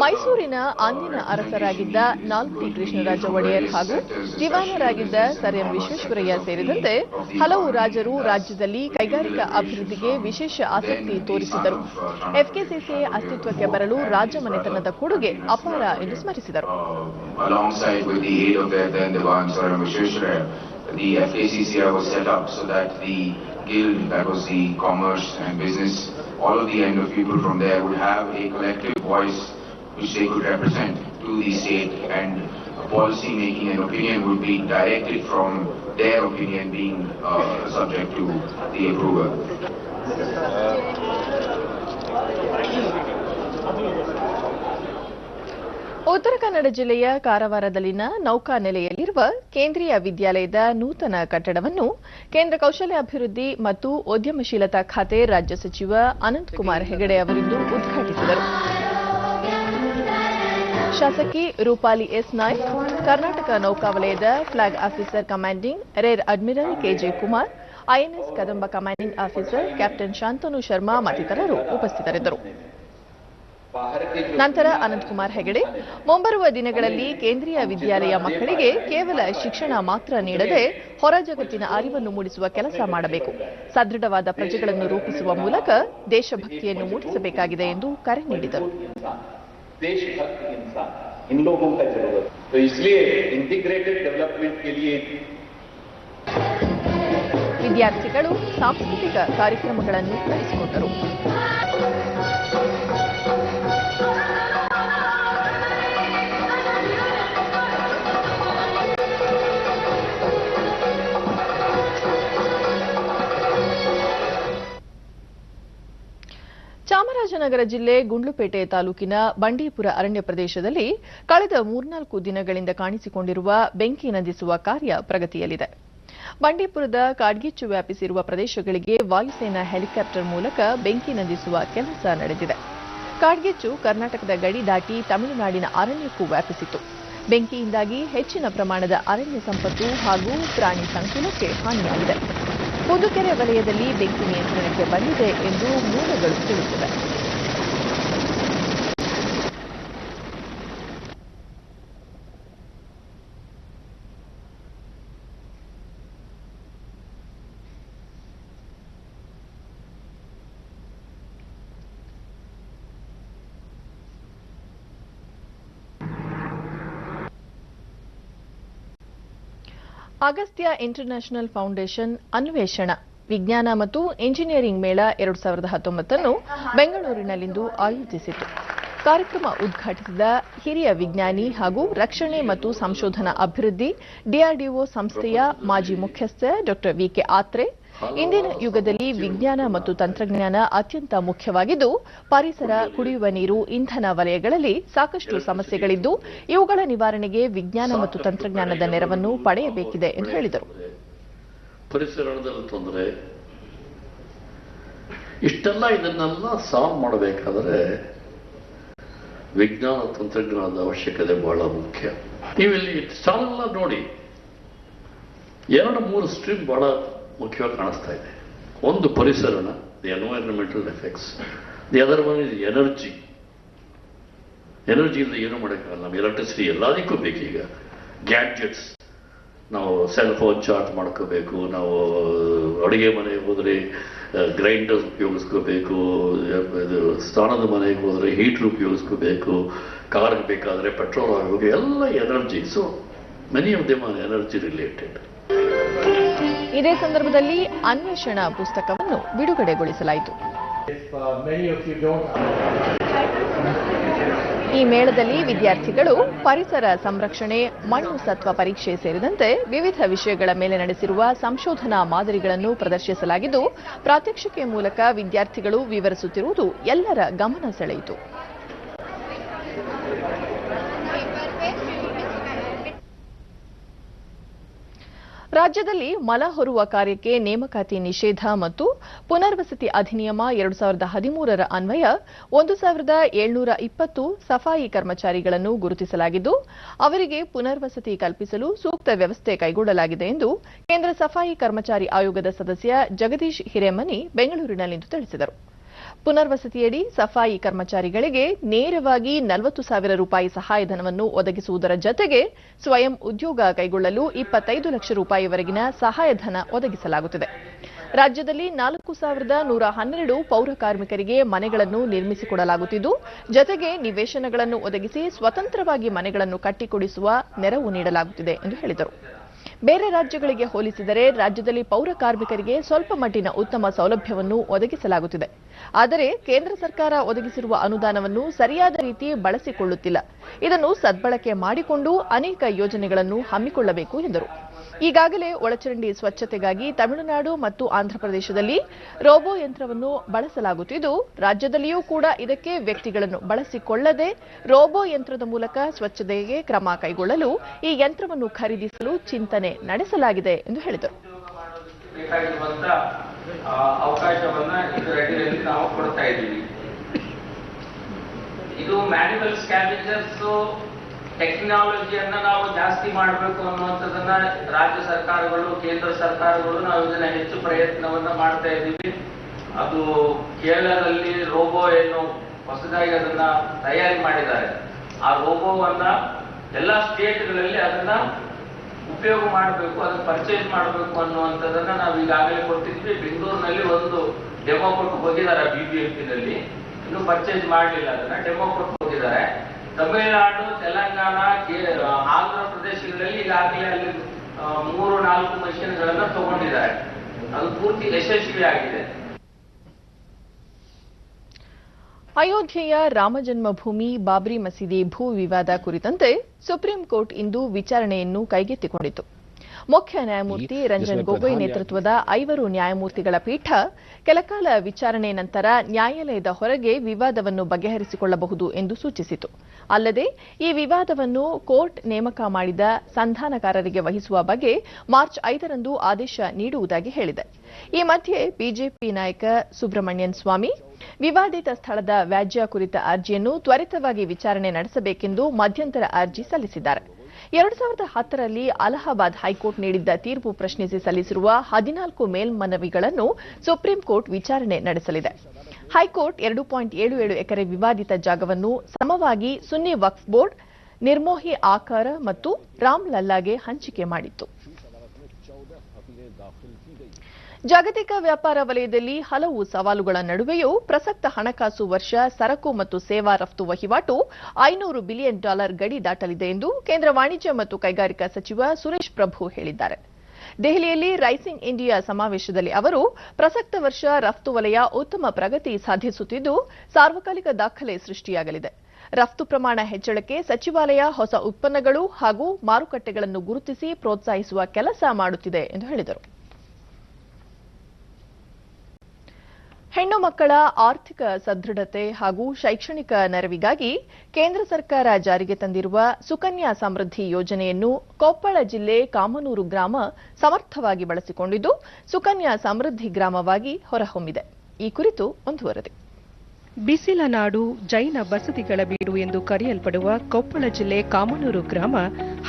ಮೈಸೂರಿನ ಅಂದಿನ ಅರಸರಾಗಿದ್ದ ನಾಲ್ಕು ಕೃಷ್ಣರಾಜ ಒಡೆಯರ್ ಹಾಗೂ ದಿವಾನರಾಗಿದ್ದ sir M Visvesvaraya ಸೇರಿದಂತೆ ಹಲವು ರಾಜರು ರಾಜ್ಯದಲ್ಲಿ ಕೈಗಾರಿಕಾ ಅಭಿವೃದ್ಧಿಗೆ ವಿಶೇಷ ಆಸಕ್ತಿ ತೋರಿಸಿದರು. ಎಫ್ಕೆಸಿಸಿಐ ಅಸ್ತಿತ್ವಕ್ಕೆ ಬರಲು ರಾಜಮನೆತನದ ಕೊಡುಗೆ ಅಪಾರ ಎಂದು ಸ್ಮರಿಸಿದರು. The FKCCI was set up so that the guild, that was the commerce and business, all of the end of people from there would have a collective voice which they could represent to the state, and policy making and opinion would be directed from their opinion being subject to the approval. Uttara Kannada ಜಿಲ್ಲೆಯ ಕಾರವಾರದಲ್ಲಿನ ನೌಕಾ ನೆಲೆಯಲ್ಲಿರುವ ಕೇಂದ್ರೀಯ ವಿದ್ಯಾಲಯದ ನೂತನ ಕಟ್ಟಡವನ್ನು ಕೇಂದ್ರ ಕೌಶಲ್ಯಾಭಿವೃದ್ಧಿ ಮತ್ತು ಉದ್ಯಮಶೀಲತಾ ಖಾತೆ ರಾಜ್ಯ ಸಚಿವ ಅನಂತಕುಮಾರ್ ಹೆಗಡೆ ಅವರಿಂದು ಉದ್ಘಾಟಿಸಿದರು. ಶಾಸಕಿ ರೂಪಾಲಿ ಎಸ್ ನಾಯ್ಕ್, ಕರ್ನಾಟಕ ನೌಕಾವಲಯದ flag officer commanding rear admiral KJ Kumar, INS Kadamba commanding officer captain Shantanu Sharma ಮತ್ತಿತರರು ಉಪಸ್ಥಿತರಿದ್ದರು. ನಂತರ ಅನಂತಕುಮಾರ್ ಹೆಗಡೆ, ಮುಂಬರುವ ದಿನಗಳಲ್ಲಿ ಕೇಂದ್ರೀಯ ವಿದ್ಯಾಲಯ ಮಕ್ಕಳಿಗೆ ಕೇವಲ ಶಿಕ್ಷಣ ಮಾತ್ರ ನೀಡದೆ ಹೊರ ಜಗತ್ತಿನ ಅರಿವನ್ನು ಮೂಡಿಸುವ ಕೆಲಸ ಮಾಡಬೇಕು, ಸದೃಢವಾದ ಪ್ರಜೆಗಳನ್ನು ರೂಪಿಸುವ ಮೂಲಕ ದೇಶಭಕ್ತಿಯನ್ನು ಮೂಡಿಸಬೇಕಾಗಿದೆ ಎಂದು ಕರೆ ನೀಡಿದರು. ವಿದ್ಯಾರ್ಥಿಗಳು ಸಾಂಸ್ಕೃತಿಕ ಕಾರ್ಯಕ್ರಮಗಳನ್ನು ನಡೆಸಿಕೊಂಡರು. ಚಾಮರಾಜನಗರ ಜಿಲ್ಲೆ ಗುಂಡ್ಲುಪೇಟೆ ತಾಲೂಕಿನ ಬಂಡೀಪುರ ಅರಣ್ಯ ಪ್ರದೇಶದಲ್ಲಿ ಕಳೆದ 3-4 ದಿನಗಳಿಂದ ಕಾಣಿಸಿಕೊಂಡಿರುವ ಬೆಂಕಿ ನಂದಿಸುವ ಕಾರ್ಯ ಪ್ರಗತಿಯಲ್ಲಿದೆ. ಬಂಡೀಪುರದ ಕಾಡ್ಗಿಚ್ಚು ವ್ಯಾಪಿಸಿರುವ ಪ್ರದೇಶಗಳಿಗೆ ವಾಯುಸೇನಾ ಹೆಲಿಕಾಪ್ಟರ್ ಮೂಲಕ ಬೆಂಕಿ ನಂದಿಸುವ ಕೆಲಸ ನಡೆದಿದೆ. ಕಾಡ್ಗಿಚ್ಚು ಕರ್ನಾಟಕದ ಗಡಿ ದಾಟಿ ತಮಿಳುನಾಡಿನ ಅರಣ್ಯಕ್ಕೂ ವ್ಯಾಪಿಸಿತ್ತು. ಬೆಂಕಿಯಿಂದಾಗಿ ಹೆಚ್ಚಿನ ಪ್ರಮಾಣದ ಅರಣ್ಯ ಸಂಪತ್ತು ಹಾಗೂ ಪ್ರಾಣಿ ಸಂಕುಲಕ್ಕೆ ಹಾನಿಯಾಗಿದೆ. ಪುದುಕೆರೆ ವಲಯದಲ್ಲಿ ಬೆಂಕಿ ನಿಯಂತ್ರಣಕ್ಕೆ ಬಂದಿದೆ ಎಂದು ಮೂಲಗಳು ತಿಳಿಸಿವೆ. ಅಗಸ್ತ್ಯ ಇಂಟರ್ನ್ಯಾಷನಲ್ ಫೌಂಡೇಶನ್ ಅನ್ವೇಷಣ ವಿಜ್ಞಾನ ಮತ್ತು ಇಂಜಿನಿಯರಿಂಗ್ ಮೇಳ 2019 ಅನ್ನು ಬೆಂಗಳೂರಿನಲ್ಲಿಂದು ಆಯೋಜಿಸಿತು. ಕಾರ್ಯಕ್ರಮ ಉದ್ಘಾಟಿಸಿದ ಹಿರಿಯ ವಿಜ್ಞಾನಿ ಹಾಗೂ ರಕ್ಷಣೆ ಮತ್ತು ಸಂಶೋಧನಾ ಅಭಿವೃದ್ಧಿ ಡಿಆರ್ಡಿಒ ಸಂಸ್ಥೆಯ ಮಾಜಿ ಮುಖ್ಯಸ್ಥ ಡಾ ವಿಕೆ ಆತ್ರೆ, ಇಂದಿನ ಯುಗದಲ್ಲಿ ವಿಜ್ಞಾನ ಮತ್ತು ತಂತ್ರಜ್ಞಾನ ಅತ್ಯಂತ ಮುಖ್ಯವಾಗಿದ್ದು, ಪರಿಸರ, ಕುಡಿಯುವ ನೀರು, ಇಂಧನ ವಲಯಗಳಲ್ಲಿ ಸಾಕಷ್ಟು ಸಮಸ್ಯೆಗಳಿದ್ದು, ಇವುಗಳ ನಿವಾರಣೆಗೆ ವಿಜ್ಞಾನ ಮತ್ತು ತಂತ್ರಜ್ಞಾನದ ನೆರವನ್ನು ಪಡೆಯಬೇಕಿದೆ ಎಂದು ಹೇಳಿದರು. ಪರಿಸರದ ತೊಂದರೆ ಇಷ್ಟೆಲ್ಲ ಇದನ್ನೆಲ್ಲ ಸಾಲ್ವ್ ಮಾಡಬೇಕಾದರೆ ವಿಜ್ಞಾನ ತಂತ್ರಜ್ಞಾನದ ಅವಶ್ಯಕತೆ ಬಹಳ ಮುಖ್ಯ. ನೀವಿಲ್ಲಿ ಸಾಲೆಲ್ಲ ನೋಡಿ 2-3 ಸ್ಟ್ರೀಮ್ ಬಹಳ ಮುಖ್ಯವಾಗಿ ಕಾಣಿಸ್ತಾ ಇದೆ. ಒಂದು ಪರಿಸರನ, the environmental effects, the other one is energy. ಎನರ್ಜಿಯಿಂದ ಏನು ಮಾಡೋಕ್ಕಾಗಲ್ಲ. ನಮ್ಮ ಎಲೆಕ್ಟ್ರಿಸಿಟಿ ಎಲ್ಲದಕ್ಕೂ ಬೇಕು. ಈಗ ಗ್ಯಾಡ್ಜೆಟ್ಸ್, ನಾವು ಸೆಲ್ ಫೋನ್ ಚಾರ್ಜ್ ಮಾಡ್ಕೋಬೇಕು, ನಾವು ಅಡುಗೆ ಮನೆಗೆ ಹೋದರೆ ಗ್ರೈಂಡರ್ಸ್ ಉಪಯೋಗಿಸ್ಕೋಬೇಕು, ಸ್ನಾನದ ಮನೆಗೆ ಹೋದರೆ ಹೀಟ್ರ್ ಉಪಯೋಗಿಸ್ಕೋಬೇಕು, ಕಾರ್ಗೆ ಬೇಕಾದರೆ ಪೆಟ್ರೋಲ್ ಆಗಬೇಕು, ಎಲ್ಲ energy. So many of them are energy related. ಇದೇ ಸಂದರ್ಭದಲ್ಲಿ ಅನ್ವೇಷಣಾ ಪುಸ್ತಕವನ್ನು ಬಿಡುಗಡೆಗೊಳಿಸಲಾಯಿತು. ಈ ಮೇಳದಲ್ಲಿ ವಿದ್ಯಾರ್ಥಿಗಳು ಪರಿಸರ ಸಂರಕ್ಷಣೆ, ಮಣ್ಣು ಸತ್ವ ಪರೀಕ್ಷೆ ಸೇರಿದಂತೆ ವಿವಿಧ ವಿಷಯಗಳ ಮೇಲೆ ನಡೆಸಿರುವ ಸಂಶೋಧನಾ ಮಾದರಿಗಳನ್ನು ಪ್ರದರ್ಶಿಸಲಾಗಿದ್ದು, ಪ್ರಾತ್ಯಕ್ಷಿಕೆ ಮೂಲಕ ವಿದ್ಯಾರ್ಥಿಗಳು ವಿವರಿಸುತ್ತಿರುವುದು ಎಲ್ಲರ ಗಮನ ಸೆಳೆಯಿತು. ರಾಜ್ಯದಲ್ಲಿ ಮಲ ಹೊರುವ ಕಾರ್ಯಕ್ಕೆ ನೇಮಕಾತಿ ನಿಷೇಧ ಮತ್ತು ಪುನರ್ವಸತಿ ಅಧಿನಿಯಮ 2013ರ ಅನ್ವಯ 1720 ಸಫಾಯಿ ಕರ್ಮಚಾರಿಗಳನ್ನು ಗುರುತಿಸಲಾಗಿದ್ದು, ಅವರಿಗೆ ಪುನರ್ವಸತಿ ಕಲ್ಪಿಸಲು ಸೂಕ್ತ ವ್ಯವಸ್ಥೆ ಕೈಗೊಳ್ಳಲಾಗಿದೆ ಎಂದು ಕೇಂದ್ರ ಸಫಾಯಿ ಕರ್ಮಚಾರಿ ಆಯೋಗದ ಸದಸ್ಯ ಜಗದೀಶ್ ಹಿರೇಮನಿ ಬೆಂಗಳೂರಿನಲ್ಲಿಂದು ತಿಳಿಸಿದರು. ಪುನರ್ವಸತಿಯಡಿ ಸಫಾಯಿ ಕರ್ಮಚಾರಿಗಳಿಗೆ ನೇರವಾಗಿ 40,000 ರೂಪಾಯಿ ಸಹಾಯಧನವನ್ನು ಒದಗಿಸುವುದರ ಜತೆಗೆ ಸ್ವಯಂ ಉದ್ಯೋಗ ಕೈಗೊಳ್ಳಲು 25 ಲಕ್ಷ ರೂಪಾಯಿವರೆಗಿನ ಸಹಾಯಧನ ಒದಗಿಸಲಾಗುತ್ತದೆ. ರಾಜ್ಯದಲ್ಲಿ 4,112 ಪೌರ ಕಾರ್ಮಿಕರಿಗೆ ಮನೆಗಳನ್ನು ನಿರ್ಮಿಸಿಕೊಡಲಾಗುತ್ತಿದ್ದು, ಜತೆಗೆ ನಿವೇಶನಗಳನ್ನು ಒದಗಿಸಿ ಸ್ವತಂತ್ರವಾಗಿ ಮನೆಗಳನ್ನು ಕಟ್ಟಿಕೊಡಿಸುವ ನೆರವು ನೀಡಲಾಗುತ್ತಿದೆ ಎಂದು ಹೇಳಿದರು. ಬೇರೆ ರಾಜ್ಯಗಳಿಗೆ ಹೋಲಿಸಿದರೆ ರಾಜ್ಯದಲ್ಲಿ ಪೌರ ಕಾರ್ಮಿಕರಿಗೆ ಸ್ವಲ್ಪ ಮಟ್ಟಿನ ಉತ್ತಮ ಸೌಲಭ್ಯವನ್ನು ಒದಗಿಸಲಾಗುತ್ತಿದೆ. ಆದರೆ ಕೇಂದ್ರ ಸರ್ಕಾರ ಒದಗಿಸಿರುವ ಅನುದಾನವನ್ನು ಸರಿಯಾದ ರೀತಿ ಬಳಸಿಕೊಳ್ಳುತ್ತಿಲ್ಲ. ಇದನ್ನು ಸದ್ಬಳಕೆ ಮಾಡಿಕೊಂಡು ಅನೇಕ ಯೋಜನೆಗಳನ್ನು ಹಮ್ಮಿಕೊಳ್ಳಬೇಕು ಎಂದರು. ಈಗಾಗಲೇ ಒಳಚರಂಡಿ ಸ್ವಚ್ಛತೆಗಾಗಿ ತಮಿಳುನಾಡು ಮತ್ತು ಆಂಧ್ರಪ್ರದೇಶದಲ್ಲಿ ರೋಬೋ ಯಂತ್ರವನ್ನು ಬಳಸಲಾಗುತ್ತಿದ್ದು, ರಾಜ್ಯದಲ್ಲಿಯೂ ಕೂಡ ಇದಕ್ಕೆ ವ್ಯಕ್ತಿಗಳನ್ನು ಬಳಸಿಕೊಳ್ಳದೆ ರೋಬೋ ಯಂತ್ರದ ಮೂಲಕ ಸ್ವಚ್ಛತೆಗೆ ಕ್ರಮ ಕೈಗೊಳ್ಳಲು ಈ ಯಂತ್ರವನ್ನು ಖರೀದಿಸಲು ಚಿಂತನೆ ನಡೆಸಲಾಗಿದೆ ಎಂದು ಹೇಳಿದರು. ಅವಕಾಶವನ್ನ ಇದರ ಅಡಿಯಲ್ಲಿ ನಾವು ಕೊಡ್ತಾ ಇದ್ದೀವಿ. ಇದು ಮ್ಯಾನ್ಯುವಲ್ ಸ್ಕ್ಯಾವೆಂಜರ್ಸ್ ಟೆಕ್ನಾಲಜಿಯನ್ನ ನಾವು ಜಾಸ್ತಿ ಮಾಡಬೇಕು ಅನ್ನುವಂಥದ್ದನ್ನ ರಾಜ್ಯ ಸರ್ಕಾರಗಳು, ಕೇಂದ್ರ ಸರ್ಕಾರಗಳು ನಾವು ಇದನ್ನ ಹೆಚ್ಚು ಪ್ರಯತ್ನವನ್ನ ಮಾಡ್ತಾ ಇದ್ದೀವಿ. ಅದು ಕೇರಳದಲ್ಲಿ ರೋಬೋ ಏನು ಹೊಸದಾಗಿ ಅದನ್ನ ತಯಾರಿ ಮಾಡಿದ್ದಾರೆ. ಆ ರೋಬೋವನ್ನ ಎಲ್ಲ ಸ್ಟೇಟ್ಗಳಲ್ಲಿ ಅದನ್ನ ಉಪಯೋಗ ಮಾಡಬೇಕು, ಅದನ್ನ ಪರ್ಚೇಸ್ ಮಾಡಬೇಕು ಅನ್ನುವಂಥದ್ದನ್ನ ನಾವು ಈಗಾಗಲೇ ಕೊಟ್ಟಿದ್ವಿ. ಬೆಂಗಳೂರಿನಲ್ಲಿ ಒಂದು ಡೆಮೋ ಕೊಟ್ಟು ಹೋಗಿದ್ದಾರೆ, BBMP-ನಲ್ಲಿ ಇನ್ನೂ ಪರ್ಚೇಸ್ ಮಾಡಲಿಲ್ಲ, ಅದನ್ನ ಡೆಮೋ ಕೊಟ್ಟು ಹೋಗಿದ್ದಾರೆ. ತಮಿಳುನಾಡು, ತೆಲಂಗಾಣ, ಆಂಧ್ರ ಪ್ರದೇಶಗಳಲ್ಲಿ ಈಗಾಗಲೇ ಅಲ್ಲಿ 3-4 ಮಷೀನ್ಗಳನ್ನ ತಗೊಂಡಿದ್ದಾರೆ. ಅದು ಪೂರ್ತಿ ಯಶಸ್ವಿ ಆಗಿದೆ. ಅಯೋಧ್ಯೆಯ ರಾಮಜನ್ಮಭೂಮಿ ಬಾಬ್ರಿ ಮಸೀದಿ ಭೂ ವಿವಾದ ಕುರಿತಂತೆ ಸುಪ್ರೀಂ ಕೋರ್ಟ್ ಇಂದು ವಿಚಾರಣೆಯನ್ನು ಕೈಗೆತ್ತಿಕೊಂಡಿತು. ಮುಖ್ಯ ನ್ಯಾಯಮೂರ್ತಿ ರಂಜನ್ ಗೊಗೊಯ್ ನೇತೃತ್ವದ 5 ನ್ಯಾಯಮೂರ್ತಿಗಳ ಪೀಠ ಕೆಲಕಾಲ ವಿಚಾರಣೆ ನಂತರ ನ್ಯಾಯಾಲಯದ ಹೊರಗೆ ವಿವಾದವನ್ನು ಬಗೆಹರಿಸಿಕೊಳ್ಳಬಹುದು ಎಂದು ಸೂಚಿಸಿತು. ಅಲ್ಲದೆ ಈ ವಿವಾದವನ್ನು ಕೋರ್ಟ್ ನೇಮಕ ಮಾಡಿದ ಸಂಧಾನಕಾರರಿಗೆ ವಹಿಸುವ ಬಗ್ಗೆ ಮಾರ್ಚ್ 5ರಂದು ಆದೇಶ ನೀಡುವುದಾಗಿ ಹೇಳಿದೆ. ಈ ಮಧ್ಯೆ ಬಿಜೆಪಿ ನಾಯಕ ಸುಬ್ರಮಣ್ಯನ್ ಸ್ವಾಮಿ ವಿವಾದಿತ ಸ್ಥಳದ ವ್ಯಾಜ್ಯ ಕುರಿತ ಅರ್ಜಿಯನ್ನು ತ್ವರಿತವಾಗಿ ವಿಚಾರಣೆ ನಡೆಸಬೇಕೆಂದು ಮಧ್ಯಂತರ ಅರ್ಜಿ ಸಲ್ಲಿಸಿದ್ದಾರೆ. 2010ರಲ್ಲಿ ಅಲಹಾಬಾದ್ ಹೈಕೋರ್ಟ್ ನೀಡಿದ್ದ ತೀರ್ಪು ಪ್ರಶ್ನಿಸಿ ಸಲ್ಲಿಸಿರುವ 14 ಮೇಲ್ಮನವಿಗಳನ್ನು ಸುಪ್ರೀಂ ಕೋರ್ಟ್ ವಿಚಾರಣೆ ನಡೆಸಲಿದೆ. ಹೈಕೋರ್ಟ್ 2.77 ಎಕರೆ ವಿವಾದಿತ ಜಾಗವನ್ನು ಸಮವಾಗಿ ಸುನ್ನಿ ವಕ್ಫ್ ಬೋರ್ಡ್, ನಿರ್ಮೋಹಿ ಆಕಾರ ಮತ್ತು ರಾಮ್ ಲಲ್ಲಾಗೆ ಹಂಚಿಕೆ ಮಾಡಿತ್ತು. ಜಾಗತಿಕ ವ್ಯಾಪಾರ ವಲಯದಲ್ಲಿ ಹಲವು ಸವಾಲುಗಳ ನಡುವೆಯೂ ಪ್ರಸಕ್ತ ಹಣಕಾಸು ವರ್ಷ ಸರಕು ಮತ್ತು ಸೇವಾ ರಫ್ತು ವಹಿವಾಟು $500 ಬಿಲಿಯನ್ ಗಡಿ ದಾಟಲಿದೆ ಎಂದು ಕೇಂದ್ರ ವಾಣಿಜ್ಯ ಮತ್ತು ಕೈಗಾರಿಕಾ ಸಚಿವ ಸುರೇಶ್ ಪ್ರಭು ಹೇಳಿದ್ದಾರೆ. ದೆಹಲಿಯಲ್ಲಿ ರೈಸಿಂಗ್ ಇಂಡಿಯಾ ಸಮಾವೇಶದಲ್ಲಿ ಅವರು ಪ್ರಸಕ್ತ ವರ್ಷ ರಫ್ತು ವಲಯ ಉತ್ತಮ ಪ್ರಗತಿ ಸಾಧಿಸುತ್ತಿದ್ದು ಸಾರ್ವಕಾಲಿಕ ದಾಖಲೆ ಸೃಷ್ಟಿಯಾಗಲಿದೆ. ರಫ್ತು ಪ್ರಮಾಣ ಹೆಚ್ಚಳಕ್ಕೆ ಸಚಿವಾಲಯ ಹೊಸ ಉತ್ಪನ್ನಗಳು ಹಾಗೂ ಮಾರುಕಟ್ಟೆಗಳನ್ನು ಗುರುತಿಸಿ ಪ್ರೋತ್ಸಾಹಿಸುವ ಕೆಲಸ ಮಾಡುತ್ತಿದೆ ಎಂದು ಹೇಳಿದರು. ಹೆಣ್ಣು ಮಕ್ಕಳ ಆರ್ಥಿಕ ಸದೃಢತೆ ಹಾಗೂ ಶೈಕ್ಷಣಿಕ ನೆರವಿಗಾಗಿ ಕೇಂದ್ರ ಸರ್ಕಾರ ಜಾರಿಗೆ ತಂದಿರುವ ಸುಕನ್ಯಾ ಸಮೃದ್ಧಿ ಯೋಜನೆಯನ್ನು ಕೊಪ್ಪಳ ಜಿಲ್ಲೆ ಕಾಮನೂರು ಗ್ರಾಮ ಸಮರ್ಥವಾಗಿ ಬಳಸಿಕೊಂಡಿದ್ದು ಸುಕನ್ಯಾ ಸಮೃದ್ಧಿ ಗ್ರಾಮವಾಗಿ ಹೊರಹೊಮ್ಮಿದೆ. ಈ ಕುರಿತು ಒಂದು ವರದಿ. ಬಿಸಿಲ ನಾಡು, ಜೈನ ಬಸದಿಗಳ ಬೀಡು ಎಂದು ಕರೆಯಲ್ಪಡುವ ಕೊಪ್ಪಳ ಜಿಲ್ಲೆ ಕಾಮನೂರು ಗ್ರಾಮ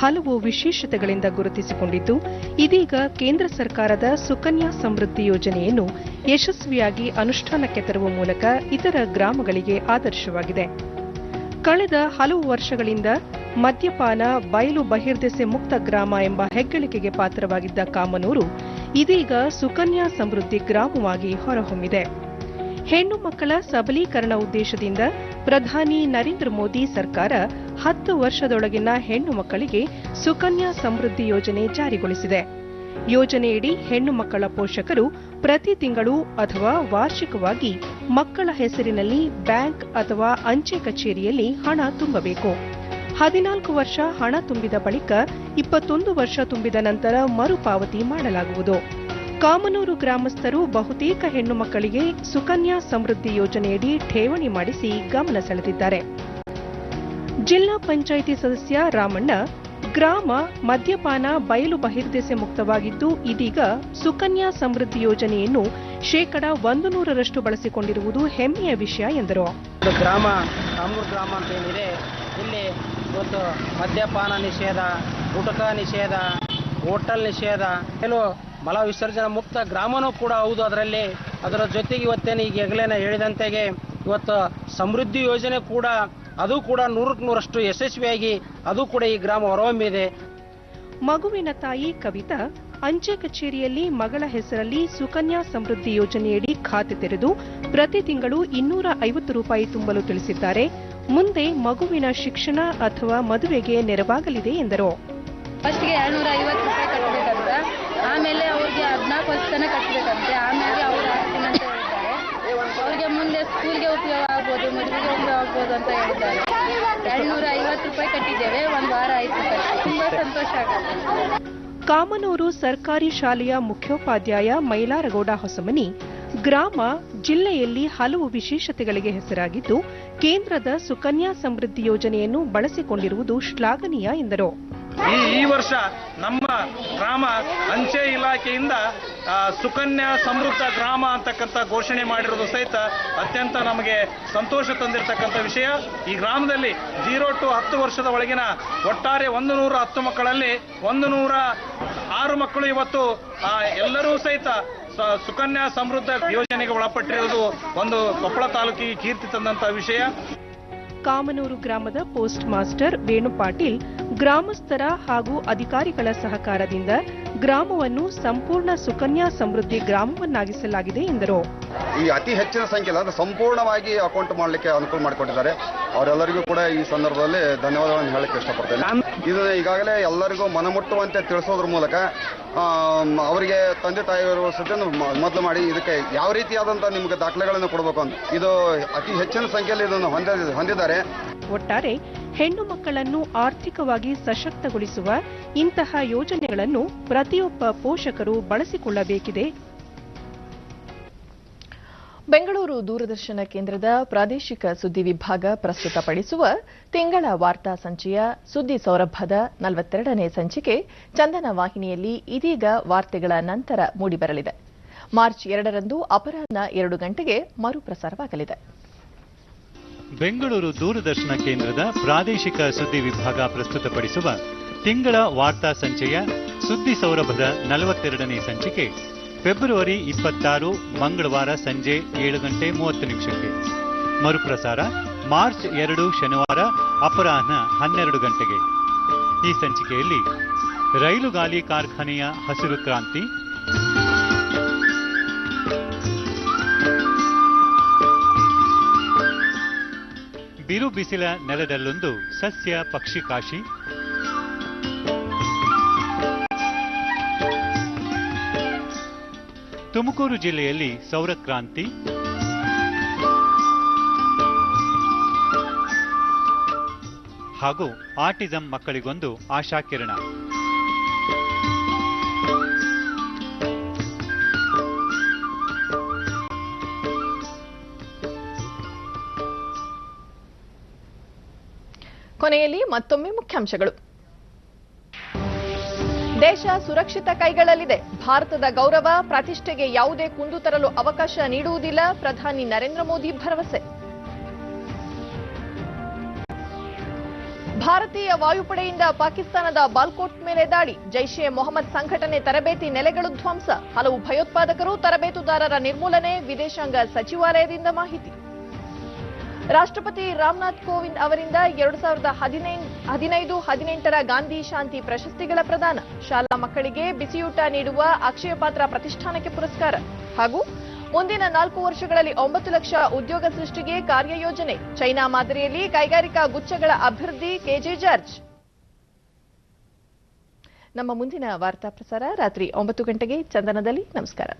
ಹಲವು ವಿಶೇಷತೆಗಳಿಂದ ಗುರುತಿಸಿಕೊಂಡಿದ್ದು, ಇದೀಗ ಕೇಂದ್ರ ಸರ್ಕಾರದ ಸುಕನ್ಯಾ ಸಮೃದ್ಧಿ ಯೋಜನೆಯನ್ನು ಯಶಸ್ವಿಯಾಗಿ ಅನುಷ್ಠಾನಕ್ಕೆ ತರುವ ಮೂಲಕ ಇತರ ಗ್ರಾಮಗಳಿಗೆ ಆದರ್ಶವಾಗಿದೆ. ಕಳೆದ ಹಲವು ವರ್ಷಗಳಿಂದ ಮದ್ಯಪಾನ ಬಯಲು ಬಹಿರ್ದೆಸೆ ಮುಕ್ತ ಗ್ರಾಮ ಎಂಬ ಹೆಗ್ಗಳಿಕೆಗೆ ಪಾತ್ರವಾಗಿದ್ದ ಕಾಮನೂರು ಇದೀಗ ಸುಕನ್ಯಾ ಸಮೃದ್ಧಿ ಗ್ರಾಮವಾಗಿ ಹೊರಹೊಮ್ಮಿದೆ. ಹೆಣ್ಣು ಮಕ್ಕಳ ಸಬಲೀಕರಣ ಉದ್ದೇಶದಿಂದ ಪ್ರಧಾನಿ ನರೇಂದ್ರ ಮೋದಿ ಸರ್ಕಾರ 10 ವರ್ಷದೊಳಗಿನ ಹೆಣ್ಣು ಮಕ್ಕಳಿಗೆ ಸುಕನ್ಯಾ ಸಮೃದ್ಧಿ ಯೋಜನೆ ಜಾರಿಗೊಳಿಸಿದೆ. ಯೋಜನೆಯಡಿ ಹೆಣ್ಣು ಮಕ್ಕಳ ಪೋಷಕರು ಪ್ರತಿ ತಿಂಗಳು ಅಥವಾ ವಾರ್ಷಿಕವಾಗಿ ಮಕ್ಕಳ ಹೆಸರಿನಲ್ಲಿ ಬ್ಯಾಂಕ್ ಅಥವಾ ಅಂಚೆ ಕಚೇರಿಯಲ್ಲಿ ಹಣ ತುಂಬಬೇಕು. 14 ವರ್ಷ ಹಣ ತುಂಬಿದ ಬಳಿಕ 21 ವರ್ಷ ತುಂಬಿದ ನಂತರ ಮರುಪಾವತಿ ಮಾಡಲಾಗುವುದು. ಕಾಮನೂರು ಗ್ರಾಮಸ್ಥರು ಬಹುತೇಕ ಹೆಣ್ಣು ಮಕ್ಕಳಿಗೆ ಸುಕನ್ಯಾ ಸಮೃದ್ಧಿ ಯೋಜನೆಯಡಿ ಠೇವಣಿ ಮಾಡಿಸಿ ಗಮನ ಸೆಳೆದಿದ್ದಾರೆ. ಜಿಲ್ಲಾ ಪಂಚಾಯಿತಿ ಸದಸ್ಯ ರಾಮಣ್ಣ, ಗ್ರಾಮ ಮದ್ಯಪಾನ ಬಯಲು ಬಹಿರ್ದೆಸೆ ಮುಕ್ತವಾಗಿದ್ದು ಇದೀಗ ಸುಕನ್ಯಾ ಸಮೃದ್ಧಿ ಯೋಜನೆಯನ್ನು 100% ಬಳಸಿಕೊಂಡಿರುವುದು ಹೆಮ್ಮೆಯ ವಿಷಯ ಎಂದರು. ಗ್ರಾಮ ಕಾಮನೂರು ಗ್ರಾಮ ಅಂತ ಏನಿದೆ, ಇಲ್ಲಿ ಇವತ್ತು ಮದ್ಯಪಾನ ನಿಷೇಧ, ಗುಟಕಾ ನಿಷೇಧ, ಹೋಟೆಲ್ ನಿಷೇಧ, ಕೆಲವು ಮಲ ವಿಸರ್ಜನಾ ಮುಕ್ತ ಗ್ರಾಮನೂ ಕೂಡ ಹೌದು. ಅದರ ಜೊತೆಗೆ ಇವತ್ತೇನು ಈಗ ಹೆಗಲೇನ ಹೇಳಿದಂತೆಗೆ ಇವತ್ತು ಸಮೃದ್ಧಿ ಯೋಜನೆ ಕೂಡ ಅದು ಕೂಡ 100% ಯಶಸ್ವಿಯಾಗಿ ಅದು ಕೂಡ ಈ ಗ್ರಾಮ ಹೊರಹೊಮ್ಮಿದೆ. ಮಗುವಿನ ತಾಯಿ ಕವಿತಾ ಅಂಚೆ ಕಚೇರಿಯಲ್ಲಿ ಮಗಳ ಹೆಸರಲ್ಲಿ ಸುಕನ್ಯಾ ಸಮೃದ್ಧಿ ಯೋಜನೆಯಡಿ ಖಾತೆ ತೆರೆದು ಪ್ರತಿ ತಿಂಗಳು 250 ರೂಪಾಯಿ ತುಂಬಲು ತಿಳಿಸಿದ್ದಾರೆ. ಮುಂದೆ ಮಗುವಿನ ಶಿಕ್ಷಣ ಅಥವಾ ಮದುವೆಗೆ ನೆರವಾಗಲಿದೆ ಎಂದರು. ಫಸ್ಟ್ಗೆ 250 ರೂಪಾಯಿ ಕಟ್ಟಬೇಕಂತ, ಆಮೇಲೆ ಅವ್ರಿಗೆ 14 ವರ್ಷ ತನಕ ಕಟ್ಟಬೇಕಂತೆ, ಆಮೇಲೆ ಅವ್ರು ಹಾಕ್ತೀನಿ ಅಂತ ಹೇಳಿದ್ದಾರೆ. ಅವ್ರಿಗೆ ಮುಂದೆ ಸ್ಕೂಲ್ಗೆ ಉಪಯೋಗ ಆಗ್ಬೋದು, ಮದುವೆಗೆ ಉಪಯೋಗ ಆಗ್ಬೋದು ಅಂತ ಹೇಳಿದ್ದಾರೆ. 250 ರೂಪಾಯಿ ಕಟ್ಟಿದ್ದೇವೆ, ಒಂದು ವಾರ ಆಯ್ತು. ತುಂಬಾ ಸಂತೋಷ ಆಗುತ್ತೆ. ಕಾಮನೂರು ಸರ್ಕಾರಿ ಶಾಲೆಯ ಮುಖ್ಯೋಪಾಧ್ಯಾಯ ಮೈಲಾರಗೌಡ ಹೊಸಮನಿ, ಗ್ರಾಮ ಜಿಲ್ಲೆಯಲ್ಲಿ ಹಲವು ವಿಶೇಷತೆಗಳಿಗೆ ಹೆಸರಾಗಿದ್ದು ಕೇಂದ್ರದ ಸುಕನ್ಯಾ ಸಮೃದ್ಧಿ ಯೋಜನೆಯನ್ನು ಬಳಸಿಕೊಂಡಿರುವುದು ಶ್ಲಾಘನೀಯ ಎಂದರು. ಈ ವರ್ಷ ನಮ್ಮ ಗ್ರಾಮ ಅಂಚೆ ಇಲಾಖೆಯಿಂದ ಸುಕನ್ಯಾ ಸಮೃದ್ಧ ಗ್ರಾಮ ಅಂತಕ್ಕಂಥ ಘೋಷಣೆ ಮಾಡಿರೋದು ಸಹಿತ ಅತ್ಯಂತ ನಮಗೆ ಸಂತೋಷ ತಂದಿರತಕ್ಕಂಥ ವಿಷಯ. ಈ ಗ್ರಾಮದಲ್ಲಿ 0 to 10 ವರ್ಷದ ಒಳಗಿನ ಒಟ್ಟಾರೆ 110 ಮಕ್ಕಳಲ್ಲಿ 106 ಮಕ್ಕಳು ಇವತ್ತು ಎಲ್ಲರೂ ಸಹಿತ ಸುಕನ್ಯಾ ಸಮೃದ್ಧ ಯೋಜನೆಗೆ ಒಳಪಟ್ಟಿರುವುದು ಒಂದು ಕೊಪ್ಪಳ ತಾಲೂಕಿಗೆ ಕೀರ್ತಿ ತಂದಂತಹ ವಿಷಯ. ಕಾಮನೂರು ಗ್ರಾಮದ ಪೋಸ್ಟ್ ಮಾಸ್ಟರ್ ವೇಣು ಪಾಟೀಲ್, ಗ್ರಾಮಸ್ಥರ ಹಾಗೂ ಅಧಿಕಾರಿಗಳ ಸಹಕಾರದಿಂದ ಗ್ರಾಮವನ್ನು ಸಂಪೂರ್ಣ ಸುಕನ್ಯಾ ಸಮೃದ್ಧಿ ಗ್ರಾಮವನ್ನಾಗಿಸಲಾಗಿದೆ ಎಂದರು. ಈ ಅತಿ ಹೆಚ್ಚಿನ ಸಂಖ್ಯೆಯಲ್ಲಿ ಸಂಪೂರ್ಣವಾಗಿ ಅಕೌಂಟ್ ಮಾಡಲಿಕ್ಕೆ ಅನುಕೂಲ ಮಾಡಿಕೊಟ್ಟಿದ್ದಾರೆ. ಅವರೆಲ್ಲರಿಗೂ ಕೂಡ ಈ ಸಂದರ್ಭದಲ್ಲಿ ಧನ್ಯವಾದಗಳನ್ನು ಹೇಳಕ್ಕೆ ಇಷ್ಟಪಡ್ತೇನೆ. ಇದನ್ನ ಈಗಾಗಲೇ ಎಲ್ಲರಿಗೂ ಮನಮುಟ್ಟುವಂತೆ ತಿಳಿಸೋದ್ರ ಮೂಲಕ ಅವರಿಗೆ ತಂದೆ ತಾಯಿಯವರು ಸದ್ಯವನ್ನು ಮೊದಲು ಮಾಡಿ ಇದಕ್ಕೆ ಯಾವ ರೀತಿಯಾದಂತಹ ನಿಮಗೆ ದಾಖಲೆಗಳನ್ನು ಕೊಡಬೇಕು ಅಂತ ಇದು ಅತಿ ಹೆಚ್ಚಿನ ಸಂಖ್ಯೆಯಲ್ಲಿ ಇದನ್ನು ಹೊಂದಿದ್ದಾರೆ. ಒಟ್ಟಾರೆ ಹೆಣ್ಣು ಮಕ್ಕಳನ್ನು ಆರ್ಥಿಕವಾಗಿ ಸಶಕ್ತಗೊಳಿಸುವ ಇಂತಹ ಯೋಜನೆಗಳನ್ನು ಪ್ರತಿಯೊಬ್ಬ ಪೋಷಕರು ಬಳಸಿಕೊಳ್ಳಬೇಕಿದೆ. ಬೆಂಗಳೂರು ದೂರದರ್ಶನ ಕೇಂದ್ರದ ಪ್ರಾದೇಶಿಕ ಸುದ್ದಿ ವಿಭಾಗ ಪ್ರಸ್ತುತಪಡಿಸುವ ತಿಂಗಳ ವಾರ್ತಾ ಸಂಚಿಕೆಯ ಸುದ್ದಿ ಸೌರಭದ 42ನೇ ಸಂಚಿಕೆ ಚಂದನ ವಾಹಿನಿಯಲ್ಲಿ ಇದೀಗ ವಾರ್ತೆಗಳ ನಂತರ ಮೂಡಿಬರಲಿದೆ. ಮಾರ್ಚ್ 2ರಂದು ಅಪರಾಹ್ನ 2 ಗಂಟೆಗೆ ಮರುಪ್ರಸಾರವಾಗಲಿದೆ. ಬೆಂಗಳೂರು ದೂರದರ್ಶನ ಕೇಂದ್ರದ ಪ್ರಾದೇಶಿಕ ಸುದ್ದಿ ವಿಭಾಗ ಪ್ರಸ್ತುತಪಡಿಸುವ ತಿಂಗಳ ವಾರ್ತಾ ಸಂಚೆಯ ಸುದ್ದಿ ಸೌರಭದ 42ನೇ ಸಂಚಿಕೆ ಫೆಬ್ರವರಿ 26 ಮಂಗಳವಾರ ಸಂಜೆ 7:30 ಮರುಪ್ರಸಾರ ಮಾರ್ಚ್ 2 ಶನಿವಾರ ಅಪರಾಹ್ನ 12 ಗಂಟೆಗೆ. ಈ ಸಂಚಿಕೆಯಲ್ಲಿ ರೈಲುಗಾಲಿ ಕಾರ್ಖಾನೆಯ ಹಸಿರು ಕ್ರಾಂತಿ, ಬಿರು ಬಿಸಿಲ ನೆಲದಲ್ಲೊಂದು ಸಸ್ಯ ಪಕ್ಷಿ ಕಾಶಿ, ತುಮಕೂರು ಜಿಲ್ಲೆಯಲ್ಲಿ ಸೌರಕ್ರಾಂತಿ, ಹಾಗೂ ಆಟಿಸಂ ಮಕ್ಕಳಿಗೊಂದು ಆಶಾಕಿರಣ. ಕೊನೆಯಲ್ಲಿ ಮತ್ತೊಮ್ಮೆ ಮುಖ್ಯಾಂಶಗಳು. ದೇಶ ಸುರಕ್ಷಿತ ಕೈಗಳಲ್ಲಿದೆ. ಭಾರತದ ಗೌರವ ಪ್ರತಿಷ್ಠೆಗೆ ಯಾವುದೇ ಕುಂದು ತರಲು ಅವಕಾಶ ನೀಡುವುದಿಲ್ಲ. ಪ್ರಧಾನಿ ನರೇಂದ್ರ ಮೋದಿ ಭರವಸೆ. ಭಾರತೀಯ ವಾಯುಪಡೆಯಿಂದ ಪಾಕಿಸ್ತಾನದ ಬಾಲ್ಕೋಟ್ ಮೇಲೆ ದಾಳಿ. ಜೈಷ್ ಎ ಮೊಹಮ್ಮದ್ ಸಂಘಟನೆ ತರಬೇತಿ ನೆಲೆಗಳು ಧ್ವಂಸ. ಹಲವು ಭಯೋತ್ಪಾದಕರು, ತರಬೇತುದಾರರ ನಿರ್ಮೂಲನೆ. ವಿದೇಶಾಂಗ ಸಚಿವಾಲಯದಿಂದ ಮಾಹಿತಿ. ರಾಷ್ಟ್ರಪತಿ ರಾಮನಾಥ್ ಕೋವಿಂದ್ ಅವರಿಂದ 2015-18 ಗಾಂಧಿ ಶಾಂತಿ ಪ್ರಶಸ್ತಿಗಳ ಪ್ರದಾನ. ಶಾಲಾ ಮಕ್ಕಳಿಗೆ ಬಿಸಿಯೂಟ ನೀಡುವ ಅಕ್ಷಯ ಪಾತ್ರ ಪ್ರತಿಷ್ಠಾನಕ್ಕೆ ಪುರಸ್ಕಾರ. ಹಾಗೂ ಮುಂದಿನ 4 ವರ್ಷಗಳಲ್ಲಿ 9 ಲಕ್ಷ ಉದ್ಯೋಗ ಸೃಷ್ಟಿಗೆ ಕಾರ್ಯಯೋಜನೆ. ಚೈನಾ ಮಾದರಿಯಲ್ಲಿ ಕೈಗಾರಿಕಾ ಗುಚ್ಛಗಳ ಅಭಿವೃದ್ಧಿ. KJ George. ನಮ್ಮ ಮುಂದಿನ ವಾರ್ತಾ ಪ್ರಸಾರ ರಾತ್ರಿ 9 ಗಂಟೆಗೆ ಚಂದನದಲ್ಲಿ. ನಮಸ್ಕಾರ.